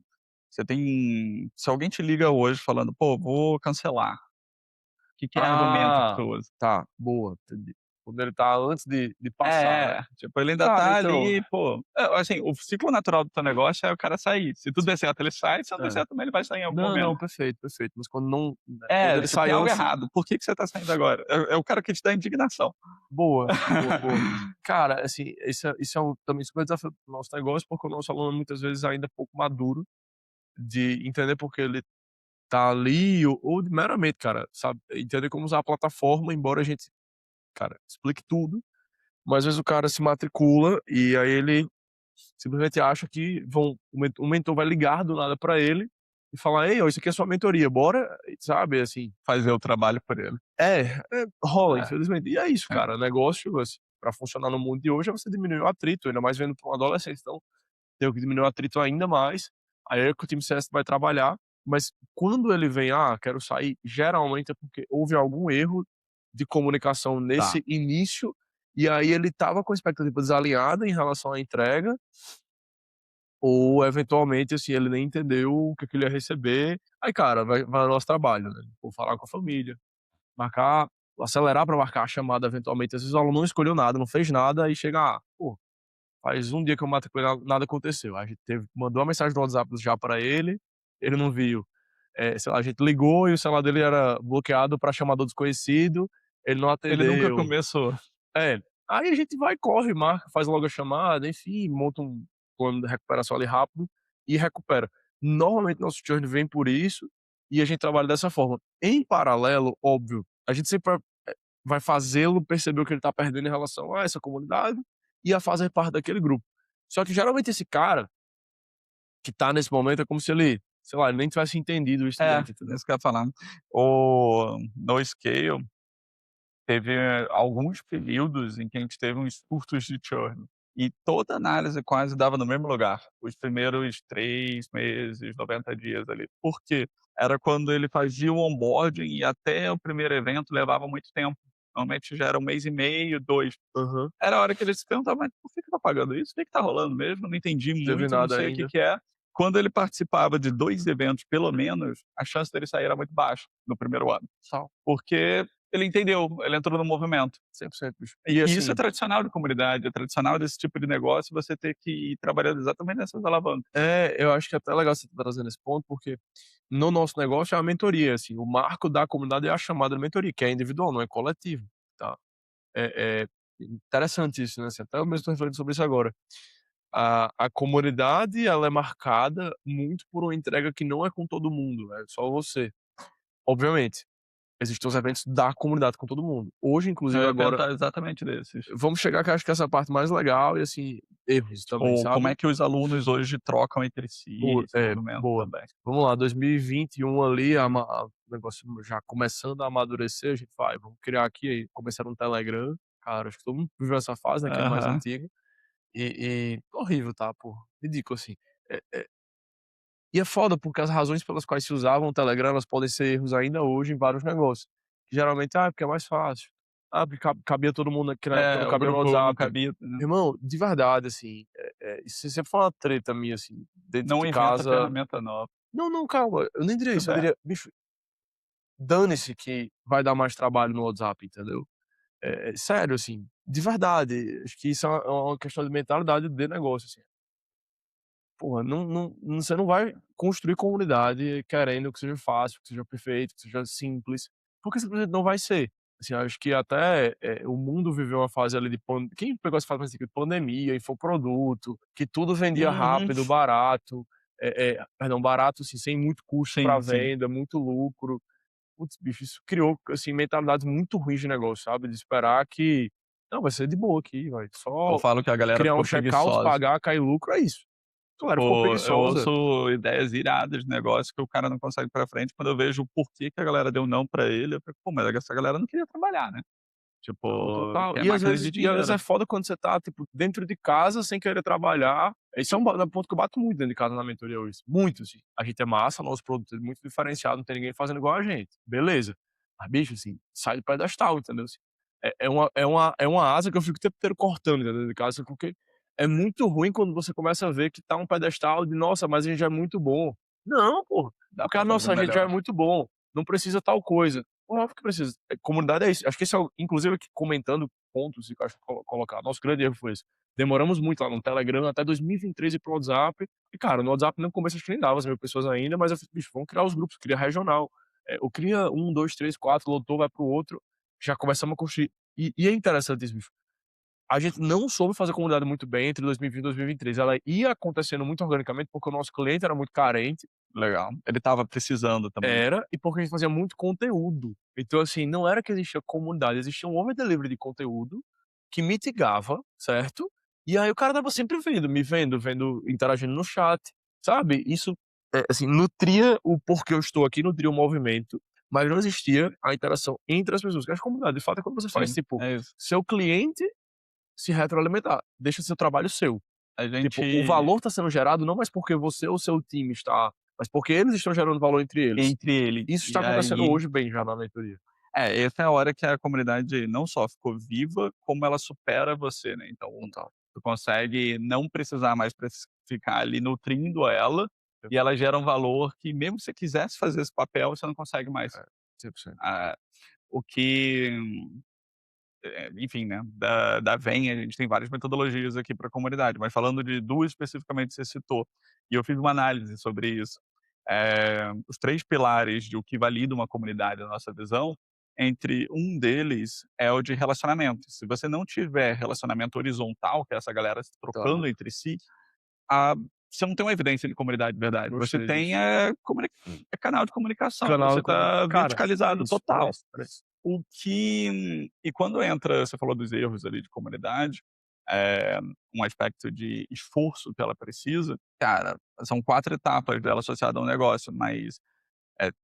você tem se alguém te liga hoje falando: "Pô, vou cancelar", o que que é argumento que Ah, tu usa? tá, boa, entendi. Quando ele tá antes de passar, né. Tipo, ele ainda Cara, tá então, ali, pô assim, o ciclo natural do teu negócio é o cara sair. Se tudo der certo, ele sai, se não der é. certo também, ele vai sair em algum Não, não, momento. perfeito, perfeito, mas quando não, né, quando ele Tipo, sai tem algo antes, errado. Por que que você tá saindo agora? É o cara que te dá indignação. boa, boa, boa. Cara, assim, isso é um também super desafio do nosso negócio, porque o nosso aluno muitas vezes ainda é pouco maduro de entender porque ele tá ali ou meramente, cara, sabe, entender como usar a plataforma, embora a gente, cara, explique tudo, mas às vezes o cara se matricula e aí ele simplesmente acha que o mentor vai ligar do nada pra ele e falar: "Ei, ó, isso aqui é sua mentoria, bora", sabe, assim. Fazer o trabalho por ele. É, rola, É, infelizmente. E é isso, é. cara, negócio, assim, pra funcionar no mundo de hoje é você diminuir o atrito, ainda mais vendo pra um adolescente, então tenho que diminuir o atrito ainda mais, aí é que o time CS vai trabalhar, mas quando ele vem: "Ah, quero sair", geralmente é porque houve algum erro de comunicação Tá. nesse início, e aí ele estava com a expectativa desalinhada em relação à entrega, ou eventualmente, assim, ele nem entendeu o que que ele ia receber. Aí, cara, vai o nosso trabalho, né, vou falar com a família, marcar acelerar pra marcar a chamada eventualmente, às vezes o aluno não escolheu nada, não fez nada, aí chega: "Ah, pô, faz um dia que eu matriculei, nada aconteceu". A gente mandou uma mensagem no WhatsApp já pra ele não viu. Sei lá, a gente ligou e o celular dele era bloqueado pra chamador desconhecido, ele não Ele nunca atendeu. começou. É, aí a gente vai, corre, marca, faz logo a chamada, enfim, monta um plano de recuperação ali rápido e recupera. Normalmente nosso churn vem por isso, e a gente trabalha dessa forma. Em paralelo, óbvio, a gente sempre vai fazê-lo perceber o que ele tá perdendo em relação a essa comunidade e a fazer parte daquele grupo. Só que geralmente esse cara que tá nesse momento é como se ele, sei lá, ele nem tivesse entendido isso É, direito, entendeu? isso que eu ia falar. O No Scale teve alguns períodos em que a gente teve uns surtos de churn, e toda análise quase dava no mesmo lugar, os primeiros 3 meses, 90 dias ali. Por quê? Era quando ele fazia o onboarding e até o primeiro evento levava muito tempo. Normalmente já era 1 mês e meio, 2. Aham. Era a hora que ele se perguntava: "Mas por que tá pagando isso? O que que tá rolando mesmo? Não entendi Teve muito, não nada sei o que ainda. que é". Quando ele participava de 2 eventos, pelo menos, a chance dele sair era muito baixa no primeiro ano, Sal. porque ele entendeu, ele entrou no movimento. 100%, bicho. E E isso é assim, tradicional de comunidade, é tradicional desse tipo de negócio, você ter que ir trabalhando exatamente nessas alavancas. eu acho que é até legal você estar trazendo esse ponto, porque no nosso negócio é a mentoria, assim, o marco da comunidade é a chamada mentoria, que é individual, não é coletivo, tá. É interessante isso, né, assim, até eu mesmo estou refletindo sobre isso agora. A comunidade, ela é marcada muito por uma entrega que não é com todo mundo, é só você. Obviamente, existem os eventos da comunidade com todo mundo. Hoje, Eu inclusive ia agora, perguntar exatamente desses. vamos chegar que eu acho que essa é a parte mais legal e, assim, erros também, Ou como sabe. é que os alunos hoje trocam entre si esse movimento Boa. também. Vamos lá, 2021 ali, o negócio já começando a amadurecer, a gente vai: "Vamos criar aqui", aí começaram no Telegram, cara, acho que todo mundo viveu essa fase, né, quem é mais Aham. antigo, horrível, tá, pô, ridículo, assim. E é foda, porque as razões pelas quais se usavam o Telegram, elas podem ser erros ainda hoje em vários negócios. Que geralmente: "Ah, porque é mais fácil". "Ah, porque cabia todo mundo aqui na época, não É, o cabia no grupo não WhatsApp". cabia, né. Irmão, de verdade, assim, isso sempre foi uma treta minha, assim, dentro Não de inventa casa. ferramenta nova. Não, não, calma, eu nem diria isso, eu É. diria: "Bicho, dane-se que vai dar mais trabalho no WhatsApp", entendeu? Sério, assim, de verdade, acho que isso é uma questão de mentalidade de negócio, assim. Porra, você não vai construir comunidade querendo que seja fácil, que seja perfeito, que seja simples, porque simplesmente não vai ser. Assim, acho que até, o mundo viveu uma fase ali de quem pegou essa fase mais assim, de pandemia, infoproduto, que tudo vendia Uhum. rápido, barato, perdão, barato, assim, sem muito custo pra Sim, sim. venda, muito lucro. Putz, bicho, isso criou, assim, mentalidades muito ruins de negócio, sabe, de esperar que: "Não, vai ser de boa aqui, vai Eu só falo que a galera criar um ficou checkout, preguiçosa. pagar, cair lucro, é isso". Galera ficou Pô, eu preguiçosa. ouço ideias iradas de negócio que o cara não consegue ir pra frente, quando eu vejo o porquê que a galera deu não pra ele, eu fico: "Pô, mas essa galera não queria trabalhar, né". Não, Tipo, total. quer E às máquina de vezes é dinheiro. foda quando você tá, tipo, dentro de casa sem querer trabalhar. Esse é um ponto que eu bato muito dentro de casa na mentoria hoje, muito, assim. A gente é massa, nosso produto é muito diferenciado, não tem ninguém fazendo igual a gente, beleza. Mas, bicho, assim, sai do pedestal, entendeu, assim. É uma asa que eu fico o tempo inteiro cortando dentro de casa, porque é muito ruim quando você começa a ver que tá um pedestal de: "Nossa, mas a gente já é muito bom". Não, pô, Dá porque pra a fazer nossa, a gente já é melhor. muito bom, não precisa tal coisa. Óbvio que precisa. Comunidade é isso. Acho que esse inclusive aqui comentando pontos que eu acho que colocar. Nosso grande erro foi esse. Demoramos muito lá no Telegram até 2023 ir para o WhatsApp. E, cara, no WhatsApp no começo acho que nem dava as 1.000 pessoas ainda, mas eu falei: "Bicho, vamos criar os grupos", cria regional. Eu cria 1, 2, 3, 4, lotou, vai para o outro, já começamos a construir. E é interessante isso, bicho. A gente não soube fazer comunidade muito bem entre 2020 e 2023. Ela ia acontecendo muito organicamente, porque o nosso cliente era muito carente. Legal. Ele estava precisando também. Era, e porque a gente fazia muito conteúdo. Então, assim, não era que existia comunidade, existia um over-delivery de conteúdo que mitigava, certo? E aí o cara estava sempre vendo, me vendo, interagindo no chat, sabe? Isso, assim, nutria o porquê eu estou aqui, nutria o movimento, mas não existia a interação entre as pessoas. Que as comunidades, de fato, é quando você faz, Sim, tipo, é isso. seu cliente se retroalimentar, deixa seu trabalho seu. A Tipo, o gente valor está sendo gerado não mais porque você ou seu time está, mas porque eles estão gerando valor entre eles. entre eles, Isso está e acontecendo aí hoje bem já na mentoria. essa é a hora que a comunidade não só ficou viva, como ela supera você, né, então Total. tu consegue não precisar mais ficar ali nutrindo ela, e ela gera um valor que mesmo se você quisesse fazer esse papel, você não consegue mais. É, 100%. Ah, o que enfim, né, da Venn, a gente tem várias metodologias aqui para a comunidade, mas falando de 2 especificamente que você citou, e eu fiz uma análise sobre isso. Os 3 pilares de o que valida uma comunidade na nossa visão, entre um deles é o de relacionamento. Se você não tiver relacionamento horizontal, que é essa galera se Tá, trocando entre si, a você não tem uma evidência de comunidade de verdade, você gostei tem disso. é canal de comunicação, Canal você de comu está cara, verticalizado era total. isso, era isso. O que e quando entra você falou dos erros ali de comunidade, eh, um aspecto de esforço que ela precisa, cara, são 4 etapas dela associada a um negócio, mas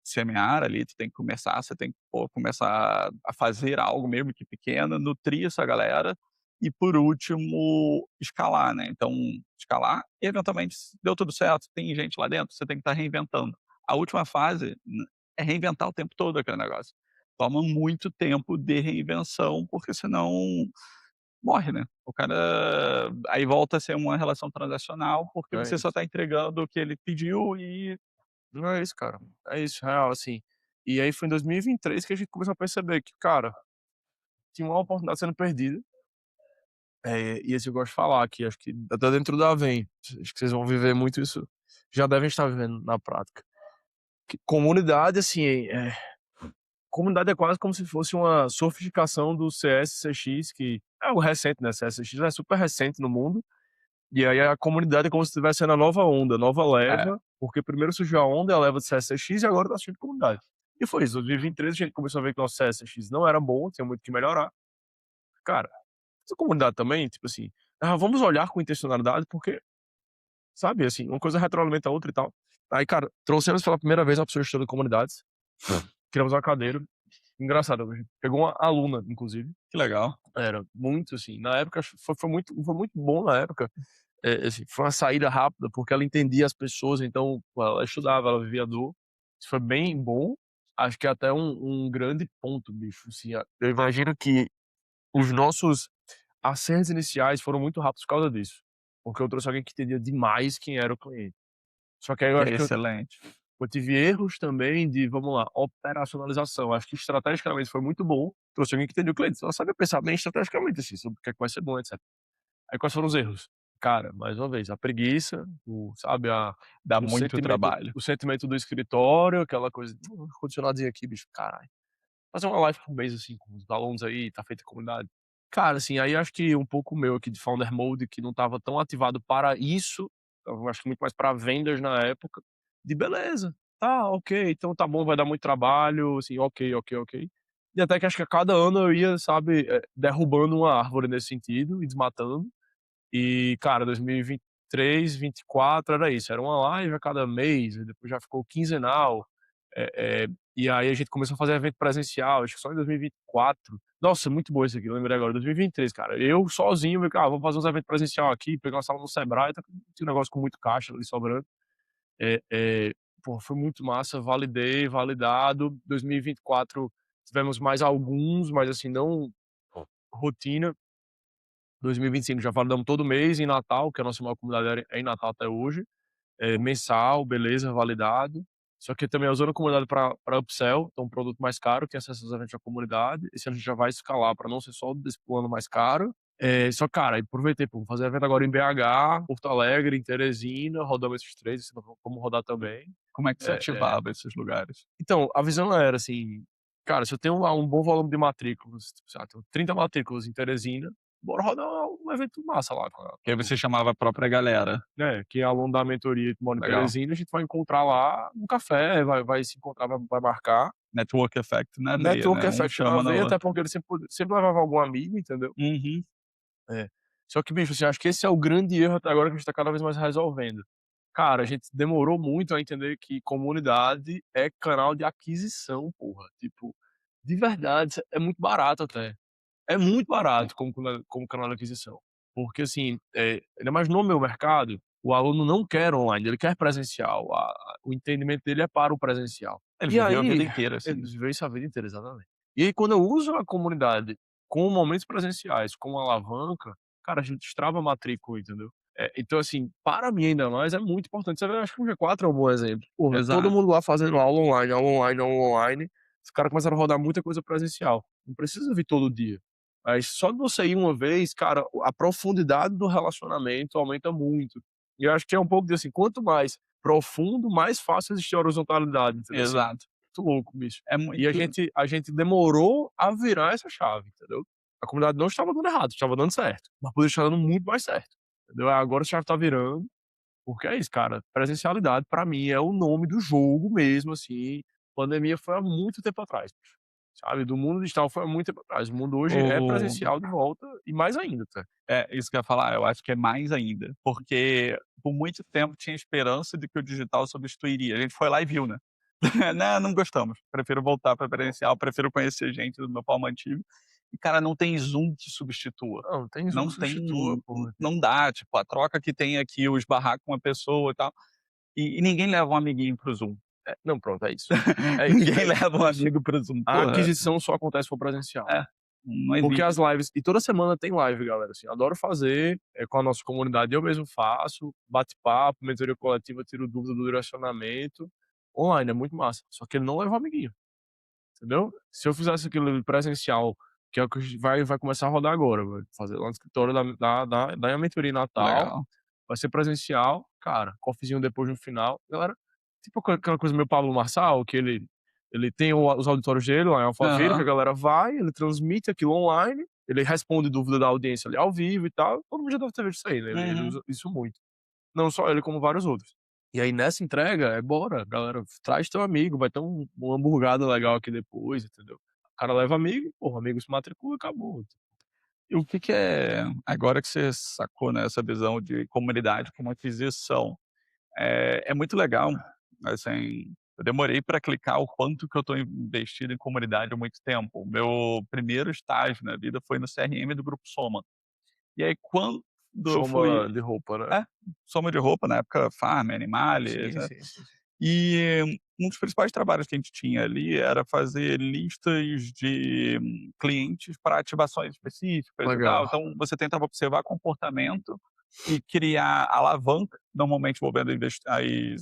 semear ali, tu tem que começar, você tem que, pô, começar a fazer algo mesmo que pequeno, nutrir essa galera e, por último, escalar, né. Então, escalar e eventualmente se deu tudo certo, tem gente lá dentro, você tem que estar reinventando. A última fase é reinventar o tempo todo aquele negócio. Toma muito tempo de reinvenção, porque senão morre, né. O cara aí volta a ser uma relação transacional, porque É você só isso. está entregando o que ele pediu e Não é isso, cara. É isso, real, assim. E aí foi em 2023 que a gente começou a perceber que, cara, tinha uma oportunidade sendo perdida. E esse eu gosto de falar, que acho que até dentro da Vem, acho que vocês vão viver muito isso, já devem estar vivendo na prática. Que comunidade, assim, comunidade é quase como se fosse uma sofisticação do CS/CX, que é algo recente, né, CS/CX é super recente no mundo, e aí a comunidade é como se estivesse sendo a nova onda, a nova é, leva, porque primeiro surgiu a onda e a leva de CS/CX e agora tá surgindo comunidade. E foi isso, 2023 a gente começou a ver que o nosso CS/CX não era bom, tinha muito que melhorar. Cara, essa comunidade também, tipo assim, vamos olhar com intencionalidade, porque, sabe, assim, uma coisa retroalimenta a outra e tal. Aí, cara, trouxemos pela primeira vez uma pessoa estudando comunidades, criamos uma cadeira, engraçado, a gente pegou uma aluna, inclusive, que legal. era muito assim, na época foi muito bom na época, assim, foi uma saída rápida, porque ela entendia as pessoas, então pô, ela estudava, ela vivia a dor, isso foi bem bom, acho que é até um grande ponto, bicho, assim, eu imagino que os nossos acertos iniciais foram muito rápidos por causa disso, porque eu trouxe alguém que entendia demais quem era o cliente. Só que aí eu Que acho é que excelente. eu tive erros também de, vamos lá, operacionalização. Acho que estrategicamente foi muito bom. Trouxe alguém que entendeu o cliente. Ela sabe pensar bem estrategicamente, assim, sobre o que é que vai ser bom, etc. Aí quais foram os erros? Cara, mais uma vez, a preguiça, sabe, Dá o muito sentimento, trabalho. o sentimento do escritório, aquela coisa, condicionadinho aqui, bicho, caralho. Fazer uma live por mês, assim, com os alunos aí, tá feita a comunidade. Cara, assim, aí acho que um pouco meu aqui de Founder Mode, que não estava tão ativado para isso, eu acho que muito mais para vendas na época, de beleza, tá, ok, então tá bom, vai dar muito trabalho, assim, ok, ok, ok. E até que acho que a cada ano eu ia, sabe, derrubando uma árvore nesse sentido e desmatando. E, cara, 2023, 24 era isso, era uma live a cada mês, e depois já ficou quinzenal. E aí a gente começou a fazer evento presencial, acho que só em 2024. Nossa, muito bom isso aqui, eu lembrei agora, 2023, cara. Eu sozinho, vamos fazer uns eventos presencial aqui, pegar uma sala no Sebrae, tinha um negócio com muito caixa ali sobrando. É, é, pô, foi muito massa, validei, validado. 2024 tivemos mais alguns, mas assim, não rotina. 2025 já validamos todo mês em Natal, que a nossa maior comunidade é em Natal até hoje. Mensal, beleza, validado. Só que também usando a comunidade para upsell, então um produto mais caro, que acessa os eventos da comunidade. Esse ano a gente já vai escalar para não ser só desse plano mais caro. Só, cara, aproveitei, pô, vou fazer evento agora em BH, Porto Alegre, em Teresina, rodamos esses três, vamos rodar também. Como é que você É, é. ativava esses lugares? Então, a visão era assim, cara, se eu tenho lá um bom volume de matrículas, tipo, sei lá, tenho 30 matrículas em Teresina, bora rodar um evento massa lá com a Que aí você chamava a própria galera. né, que é aluno da mentoria que mora em Legal. Teresina, a gente vai encontrar lá no café, vai se encontrar, vai marcar. Network effect na veia, Network né, um effect na chama no veia, até outro. porque ele sempre levava algum amigo, entendeu. Uhum. É. Só que, bicho, assim, acho que esse é o grande erro até agora que a gente tá cada vez mais resolvendo. Cara, a gente demorou muito a entender que comunidade é canal de aquisição, porra. Tipo, de verdade, é muito barato até. É muito barato como canal de aquisição. Porque, assim, ainda mais no meu mercado, o aluno não quer online, ele quer presencial. O entendimento dele é para o presencial. Ele E viveu a vida aí, inteira ele assim. viveu isso a vida inteira, exatamente. E aí, quando eu uso a comunidade com momentos presenciais, como alavanca, cara, a gente destrava a matrícula, entendeu? Então, assim, para mim ainda mais é muito importante. Você vê, acho que o G4 é um bom exemplo. Porra, todo Exato. mundo lá fazendo aula online, aula online, aula online. Os caras começaram a rodar muita coisa presencial. Não precisa vir todo dia. Mas só de você ir uma vez, cara, a profundidade do relacionamento aumenta muito. E eu acho que é um pouco de assim, quanto mais profundo, mais fácil existir a horizontalidade, entendeu? Assim, Exato. muito louco, bicho. É E a muito gente a gente demorou a virar essa chave, entendeu? A comunidade não estava dando errado, estava dando certo, mas poderia estar dando muito mais certo, entendeu? Agora a chave tá virando, porque é isso, cara, presencialidade pra mim é o nome do jogo mesmo, assim. Pandemia foi há muito tempo atrás, bicho, sabe? Do mundo digital foi há muito tempo atrás. O mundo hoje é o presencial de volta e mais ainda, tá? isso que eu ia falar, eu acho que é mais ainda, porque por muito tempo tinha esperança de que o digital substituiria. A gente foi lá e viu, né. "Não, não gostamos, prefiro voltar para presencial, prefiro conhecer gente do meu palmo antigo". E cara, não tem Zoom que substitua. Não, tem Zoom Não que substitua, tem porra. não dá, tipo, a troca que tem aqui, o esbarrar com uma pessoa e tal, e ninguém leva um amiguinho para o Zoom. Não, pronto, é isso. É isso, Ninguém é isso, leva um é isso. amigo para o Zoom, A porra. aquisição só acontece se for presencial. É, não Porque existe. as lives e toda semana tem live, galera, assim, adoro fazer, com a nossa comunidade, eu mesmo faço, bate-papo, mentoria coletiva, tiro dúvida do direcionamento, online, é muito massa, só que ele não leva o amiguinho, entendeu? Se eu fizesse aquilo presencial, que é o que vai começar a rodar agora, vai fazer lá no escritório da minha mentoria em Natal, Legal. vai ser presencial, cara, coffeezinho depois no final, galera, tipo aquela coisa meio Pablo Marçal, que ele tem os auditórios dele lá em Alphaville, que a Aham. galera vai, ele transmite aquilo online, ele responde dúvida da audiência ali ao vivo e tal, todo mundo já deve ter visto isso aí, né, ele Uhum. usa isso muito. Não só ele, como vários outros. E aí nessa entrega, bora, galera, traz teu amigo, vai ter uma hamburgada legal aqui depois, entendeu. O cara leva amigo, porra, o amigo se matricula, acabou. E o que que é agora que você sacou, né, essa visão de comunidade como aquisição, é muito legal, assim, eu demorei para clicar o quanto que eu estou investido em comunidade há muito tempo. O meu primeiro estágio na vida foi no CRM do Grupo Soma. E aí quando eu fui Soma de roupa, né. é, Soma de roupa, na época Farm, Animale, Sim, etc. sim, sim, sim. E um dos principais trabalhos que a gente tinha ali era fazer listas de clientes para ativações específicas e tal. Legal. Então você tentava observar comportamento e criar alavanca, normalmente envolvendo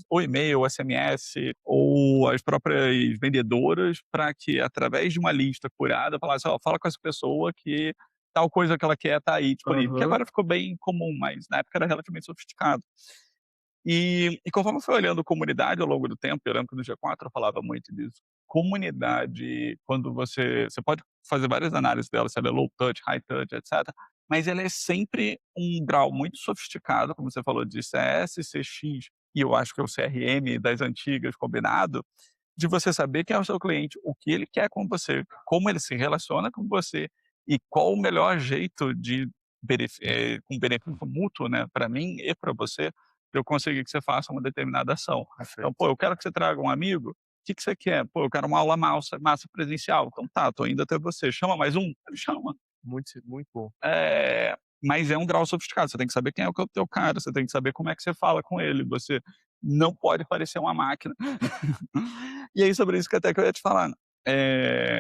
ou e-mail, ou SMS, ou as próprias vendedoras, para que através de uma lista curada falasse: "Ó, fala com essa pessoa que tal coisa que ela quer está aí disponível", que Aham. agora ficou bem comum, mas na época era relativamente sofisticado. E conforme eu fui olhando comunidade ao longo do tempo, eu lembro que no G4 eu falava muito disso, comunidade, quando você pode fazer várias análises dela, se ela é low touch, high touch, etcétera, mas ela é sempre um grau muito sofisticado, como você falou de CS, CX, e eu acho que é o CRM das antigas combinado, de você saber quem é o seu cliente, o que ele quer com você, como ele se relaciona com você e qual o melhor jeito de com benefício mútuo, né, para mim e para você, pra eu conseguir que você faça uma determinada ação. Então, pô, Perfeito. eu quero que você traga um amigo, o que que você quer? Pô, eu quero uma aula massa presencial. Então tá, tô indo até você. Chama mais um? Ele chama. Muito bom. Mas é um grau sofisticado, você tem que saber quem é o teu cara, você tem que saber como é que você fala com ele, você não pode parecer uma máquina. E aí sobre isso que eu ia te falar,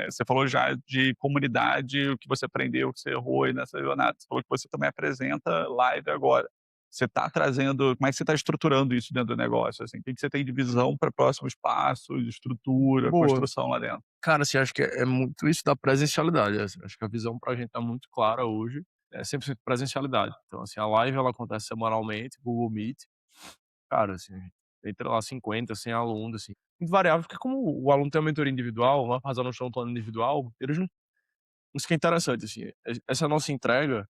você falou já de comunidade, o que você aprendeu, o que você errou aí nessa jornada, você falou que você também apresenta live agora. Você está trazendo como é que você está estruturando isso dentro do negócio, assim? O que que você tem de visão para próximos passos, estrutura, Boa. construção lá dentro? Cara, assim, acho que é muito isso da presencialidade, assim, acho que a visão pra gente tá muito clara hoje, é 100% presencialidade. Então, assim, a live ela acontece semanalmente, Google Meet, cara, assim, entra lá 50, 100 alunos, assim, muito variável, porque como o aluno tem uma mentoria individual, vai fazer no chão um plano individual, eles não isso que é interessante, assim, essa nossa entrega,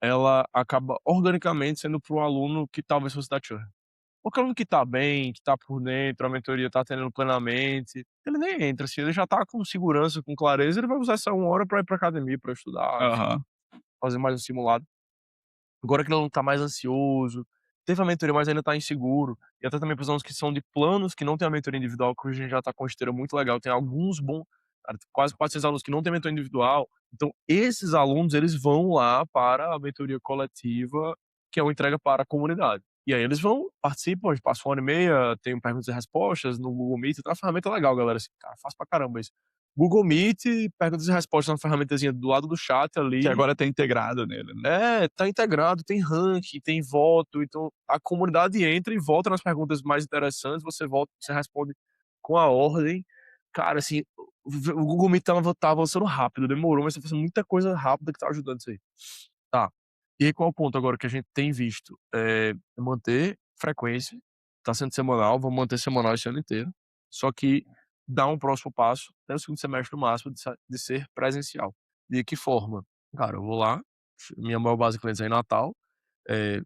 ela acaba organicamente sendo para um aluno que talvez fosse da churn. Porque o aluno que tá bem, que tá por dentro, a mentoria tá atendendo plenamente, ele nem entra, assim, ele já tá com segurança, com clareza, ele vai usar essa 1 hora pra ir pra academia, pra estudar, enfim, Aham. fazer mais um simulado. Agora que ele não tá mais ansioso, teve a mentoria, mas ainda tá inseguro, e até também para os alunos que são de planos que não tem a mentoria individual, que hoje a gente já tá com uma esteira muito legal, tem alguns cara, quase 400 alunos que não têm mentoria individual, então esses alunos, eles vão lá para a mentoria coletiva, que é uma entrega para a comunidade. E aí eles vão, participam, a gente passa 1 hora e meia, tem perguntas e respostas no Google Meet, então é uma ferramenta legal, galera, assim, cara, fácil pra caramba isso. Google Meet, perguntas e respostas, uma ferramentazinha do lado do chat Que ali, agora tá integrado nele, né. é, tá integrado, tem ranking, tem voto, então a comunidade entra e vota nas perguntas mais interessantes, você volta, você responde com a ordem. Cara, assim, o Google Meet tá avançando rápido, demorou, mas tá fazendo muita coisa rápida que tá ajudando isso aí. Tá. E aí qual é o ponto agora que a gente tem visto? Manter frequência, tá sendo semanal, vamos manter semanal esse ano inteiro, só que dar um próximo passo até o segundo semestre no máximo de ser presencial. De que forma? Cara, eu vou lá, minha maior base de clientes é em Natal,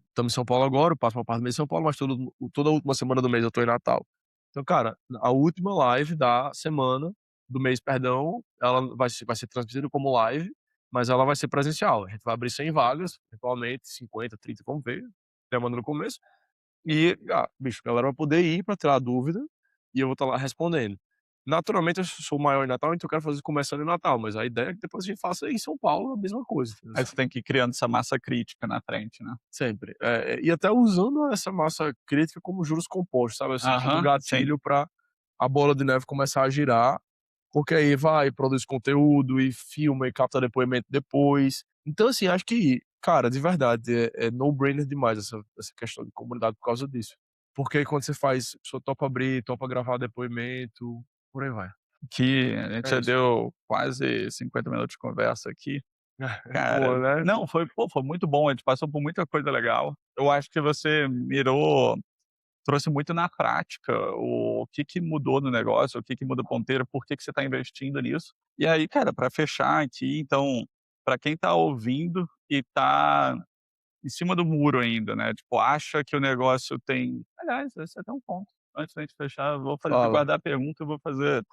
estamos em São Paulo agora, eu passo uma parte do mês em São Paulo, mas toda a última semana do mês eu tô em Natal. Então, cara, a última live da semana, do mês, perdão, ela vai ser transmitida como live, mas ela vai ser presencial. A gente vai abrir 100 vagas, eventualmente 50, 30, vamos ver, demanda no começo. E, bicho, a galera vai poder ir pra tirar dúvida, e eu vou estar lá respondendo. Naturalmente, eu sou maior em Natal, então eu quero fazer começando em Natal, mas a ideia é que depois a gente faça em São Paulo a mesma coisa, entendeu? Aí você tem que ir criando essa massa crítica na frente, né. Sempre. E até usando essa massa crítica como juros compostos, sabe, assim, como Aham, sim. gatilho pra a bola de neve começar a girar, porque aí vai, produz conteúdo e filma e capta depoimento depois. Então, assim, acho que, cara, de verdade, é no-brainer demais essa questão de comunidade por causa disso. Porque aí quando você faz, a pessoa topa abrir, topa gravar depoimento, por aí vai. Que a gente É já isso. deu quase 50 minutos de conversa aqui. Cara, Boa, né? não, foi muito bom, a gente passou por muita coisa legal. Eu acho que você trouxe muito na prática o que que mudou no negócio, o que que muda a ponteira, por que que você está investindo nisso. E aí, cara, para fechar aqui, então, para quem está ouvindo e está em cima do muro ainda, né, tipo, acha que o negócio tem aliás, esse é até um ponto, antes da gente fechar, eu vou fazer Fala. guardar a pergunta, eu vou fazer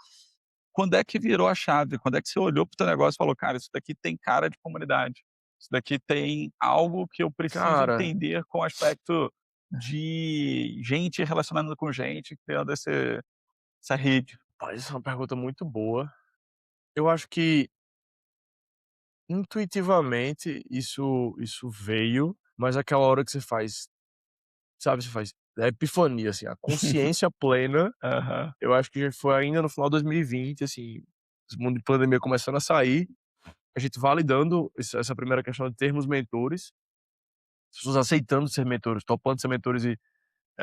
quando é que virou a chave? Quando é que você olhou para o teu negócio e falou: "Cara, isso daqui tem cara de comunidade. Isso daqui tem algo que eu preciso Cara, entender com o aspecto de gente relacionando com gente, criando essa rede". rapaz, essa é uma pergunta muito boa. Eu acho que intuitivamente isso veio, mas aquela hora que você faz, sabe, você faz a epifania, assim, a consciência plena, Aham. eu acho que já foi ainda no final de 2020, assim, esse mundo de pandemia começando a sair, a gente validando essa primeira questão de termos mentores, as pessoas aceitando ser mentores, topando ser mentores e,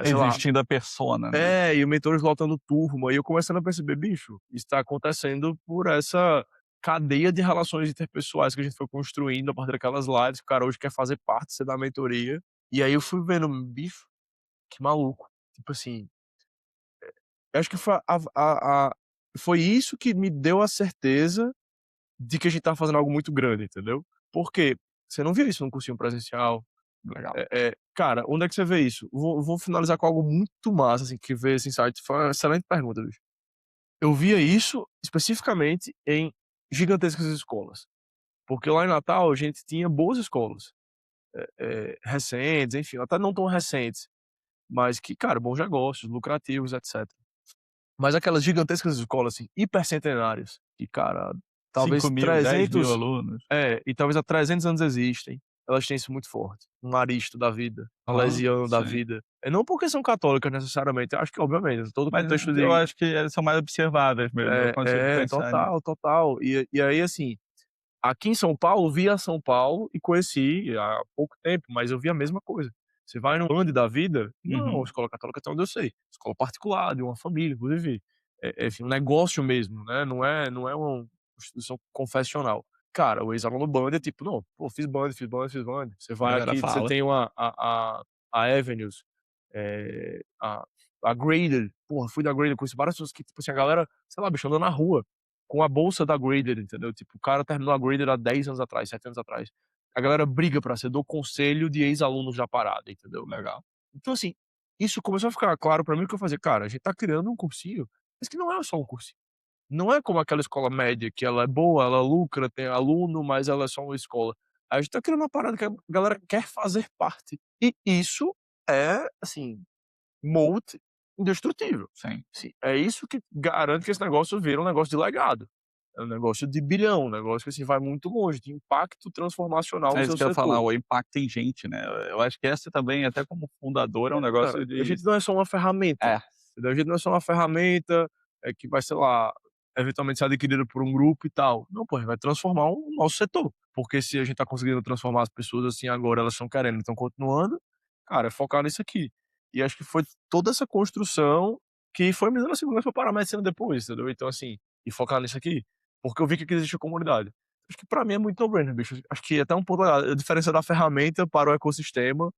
sei lá, Existindo a persona, né. e o mentores lotando turma, e eu começando a perceber: "Bicho, isso tá acontecendo por essa cadeia de relações interpessoais que a gente foi construindo a partir daquelas lives, que o cara hoje quer fazer parte, ser da mentoria". E aí eu fui vendo: "Bicho, que maluco". Tipo assim, eu acho que foi isso que me deu a certeza de que a gente estava fazendo algo muito grande, entendeu. Por quê? Você não via isso num cursinho presencial. Legal. Cara, onde é que você vê isso? Vou finalizar com algo muito massa, assim, que veio esse insight, foi uma excelente pergunta, bicho. Eu via isso especificamente em gigantescas escolas, porque lá em Natal a gente tinha boas escolas, recentes, enfim, até não tão recentes, mas que, cara, bons negócios, lucrativos, etc. Mas aquelas gigantescas escolas, assim, hipercentenárias, que, cara, talvez 5.000, 10.000 300, alunos. e talvez há 300 anos existem, elas têm isso muito forte. Um Aristo da vida, Aham, Salesiano da sim. vida. Não porque são católicas necessariamente, eu acho que obviamente, todo o Mas contexto eu de acho que são mais observáveis mesmo, eu consigo pensar nisso. total, total. E aí, assim, aqui em São Paulo, via São Paulo e conheci há pouco tempo, mas eu vi a mesma coisa. Você vai num Band da vida, não, Uhum. escola católica até onde eu sei, escola particular, de uma família, inclusive, enfim, um negócio mesmo, né, não é uma instituição confessional. Cara, o ex-aluno Band é tipo: "Não, pô, fiz Band, fiz Band, fiz Band". Você A vai galera aqui, você fala. tem uma a Avenues, eh, a a Graded, porra, fui da Graded, conheci várias pessoas que, tipo assim, a galera, sei lá, bicho, andando na rua com a bolsa da Graded, entendeu? Tipo, o cara terminou a Graded há 10 anos atrás, 7 anos atrás. a galera briga pra ser do conselho de ex-alunos da parada, entendeu? Legal. Então, assim, isso começou a ficar claro pra mim que eu fazia: "Cara, a gente tá criando um cursinho, mas que não é só um cursinho. Não é como aquela escola média que ela é boa, ela lucra, tem aluno, mas ela é só uma escola. A gente tá criando uma parada que a galera quer fazer parte. E isso é, assim, moat indestrutível. Sim. Sim, é isso que garante que esse negócio vira um negócio de legado. É um negócio de bilhão, um negócio que, assim, vai muito longe, de impacto transformacional no É isso seu que eu ia falar, setor. o impacto em gente, né. Eu acho que essa também, até como fundador, é um Cara, negócio a de gente não é só uma ferramenta, é, entendeu? A gente não é só uma ferramenta, que vai, sei lá, eventualmente ser adquirida por um grupo e tal. Não, pô, a gente vai transformar o nosso setor, porque se a gente tá conseguindo transformar as pessoas assim agora, elas estão querendo, estão continuando, cara, é focar nisso aqui. E acho que foi toda essa construção que foi me dando a segurança pra parar a medicina depois, entendeu? Então assim, e focar nisso aqui, porque eu vi que aqui existe a comunidade. Acho que pra mim é muito no-brainer, bicho. Acho que até um pouco a diferença da ferramenta para o ecossistema,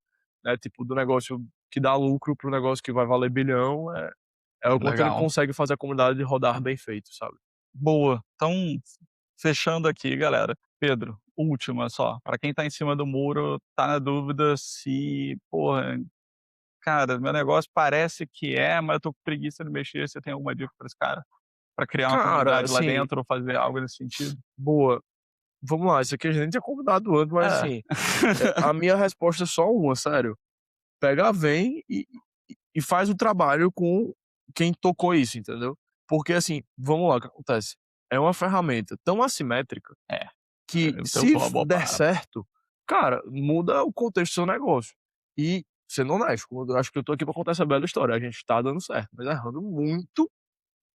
né, tipo, do negócio que dá lucro para o negócio que vai valer bilhão, é o quanto ele legal. consegue fazer a comunidade rodar bem feito, sabe. Boa. Então, fechando aqui, galera. Pedro, última só, pra quem tá em cima do muro, tá na dúvida se, porra, cara, meu negócio parece que é, mas eu tô com preguiça de mexer, você tem alguma dica pra esse cara? Pra criar uma Cara, comunidade lá assim, dentro ou fazer algo nesse sentido? boa, vamos lá, isso aqui a gente nem tinha convidado antes, mas É. assim, a minha resposta é só uma, sério. Pega, vem e faz o trabalho com quem tocou isso, entendeu. Porque assim, vamos lá, o que acontece, é uma ferramenta tão assimétrica É, que então se foi uma boa der palavra. certo, cara, muda o contexto do seu negócio. E, sendo honesto, quando eu acho que eu tô aqui pra contar essa bela história, a gente tá dando certo, mas errando muito,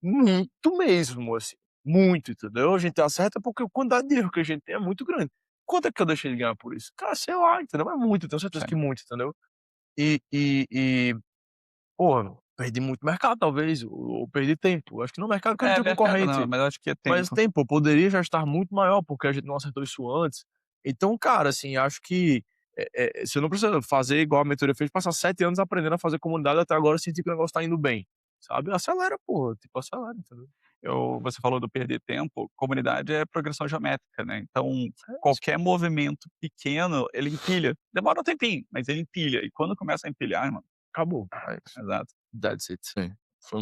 muito mesmo, assim, muito, entendeu? A gente acerta porque a quantidade de erro que a gente tem é muito grande. Quanto é que eu deixei de ganhar por isso? Cara, sei lá, entendeu? É muito, tenho certeza que Sim. muito, entendeu? E, porra, perdi muito mercado talvez, ou perdi tempo. Acho que no mercado que a gente É, é mercado não, concorrente. mas eu acho que é Mas tempo. tempo, poderia já estar muito maior, porque a gente não acertou isso antes. Então, cara, assim, acho que, você não precisa fazer igual a mentoria fez, passar 7 anos aprendendo a fazer comunidade até agora sentir que o negócio tá indo bem, sabe. Acelera, pô, tipo, acelera, entendeu. Você falou do perder tempo, comunidade é progressão geométrica, né, então É isso, qualquer movimento pequeno, ele empilha. Demora um tempinho, mas ele empilha, e quando começa a empilhar, irmão acabou. É isso. exato. That's it. Sim. Foi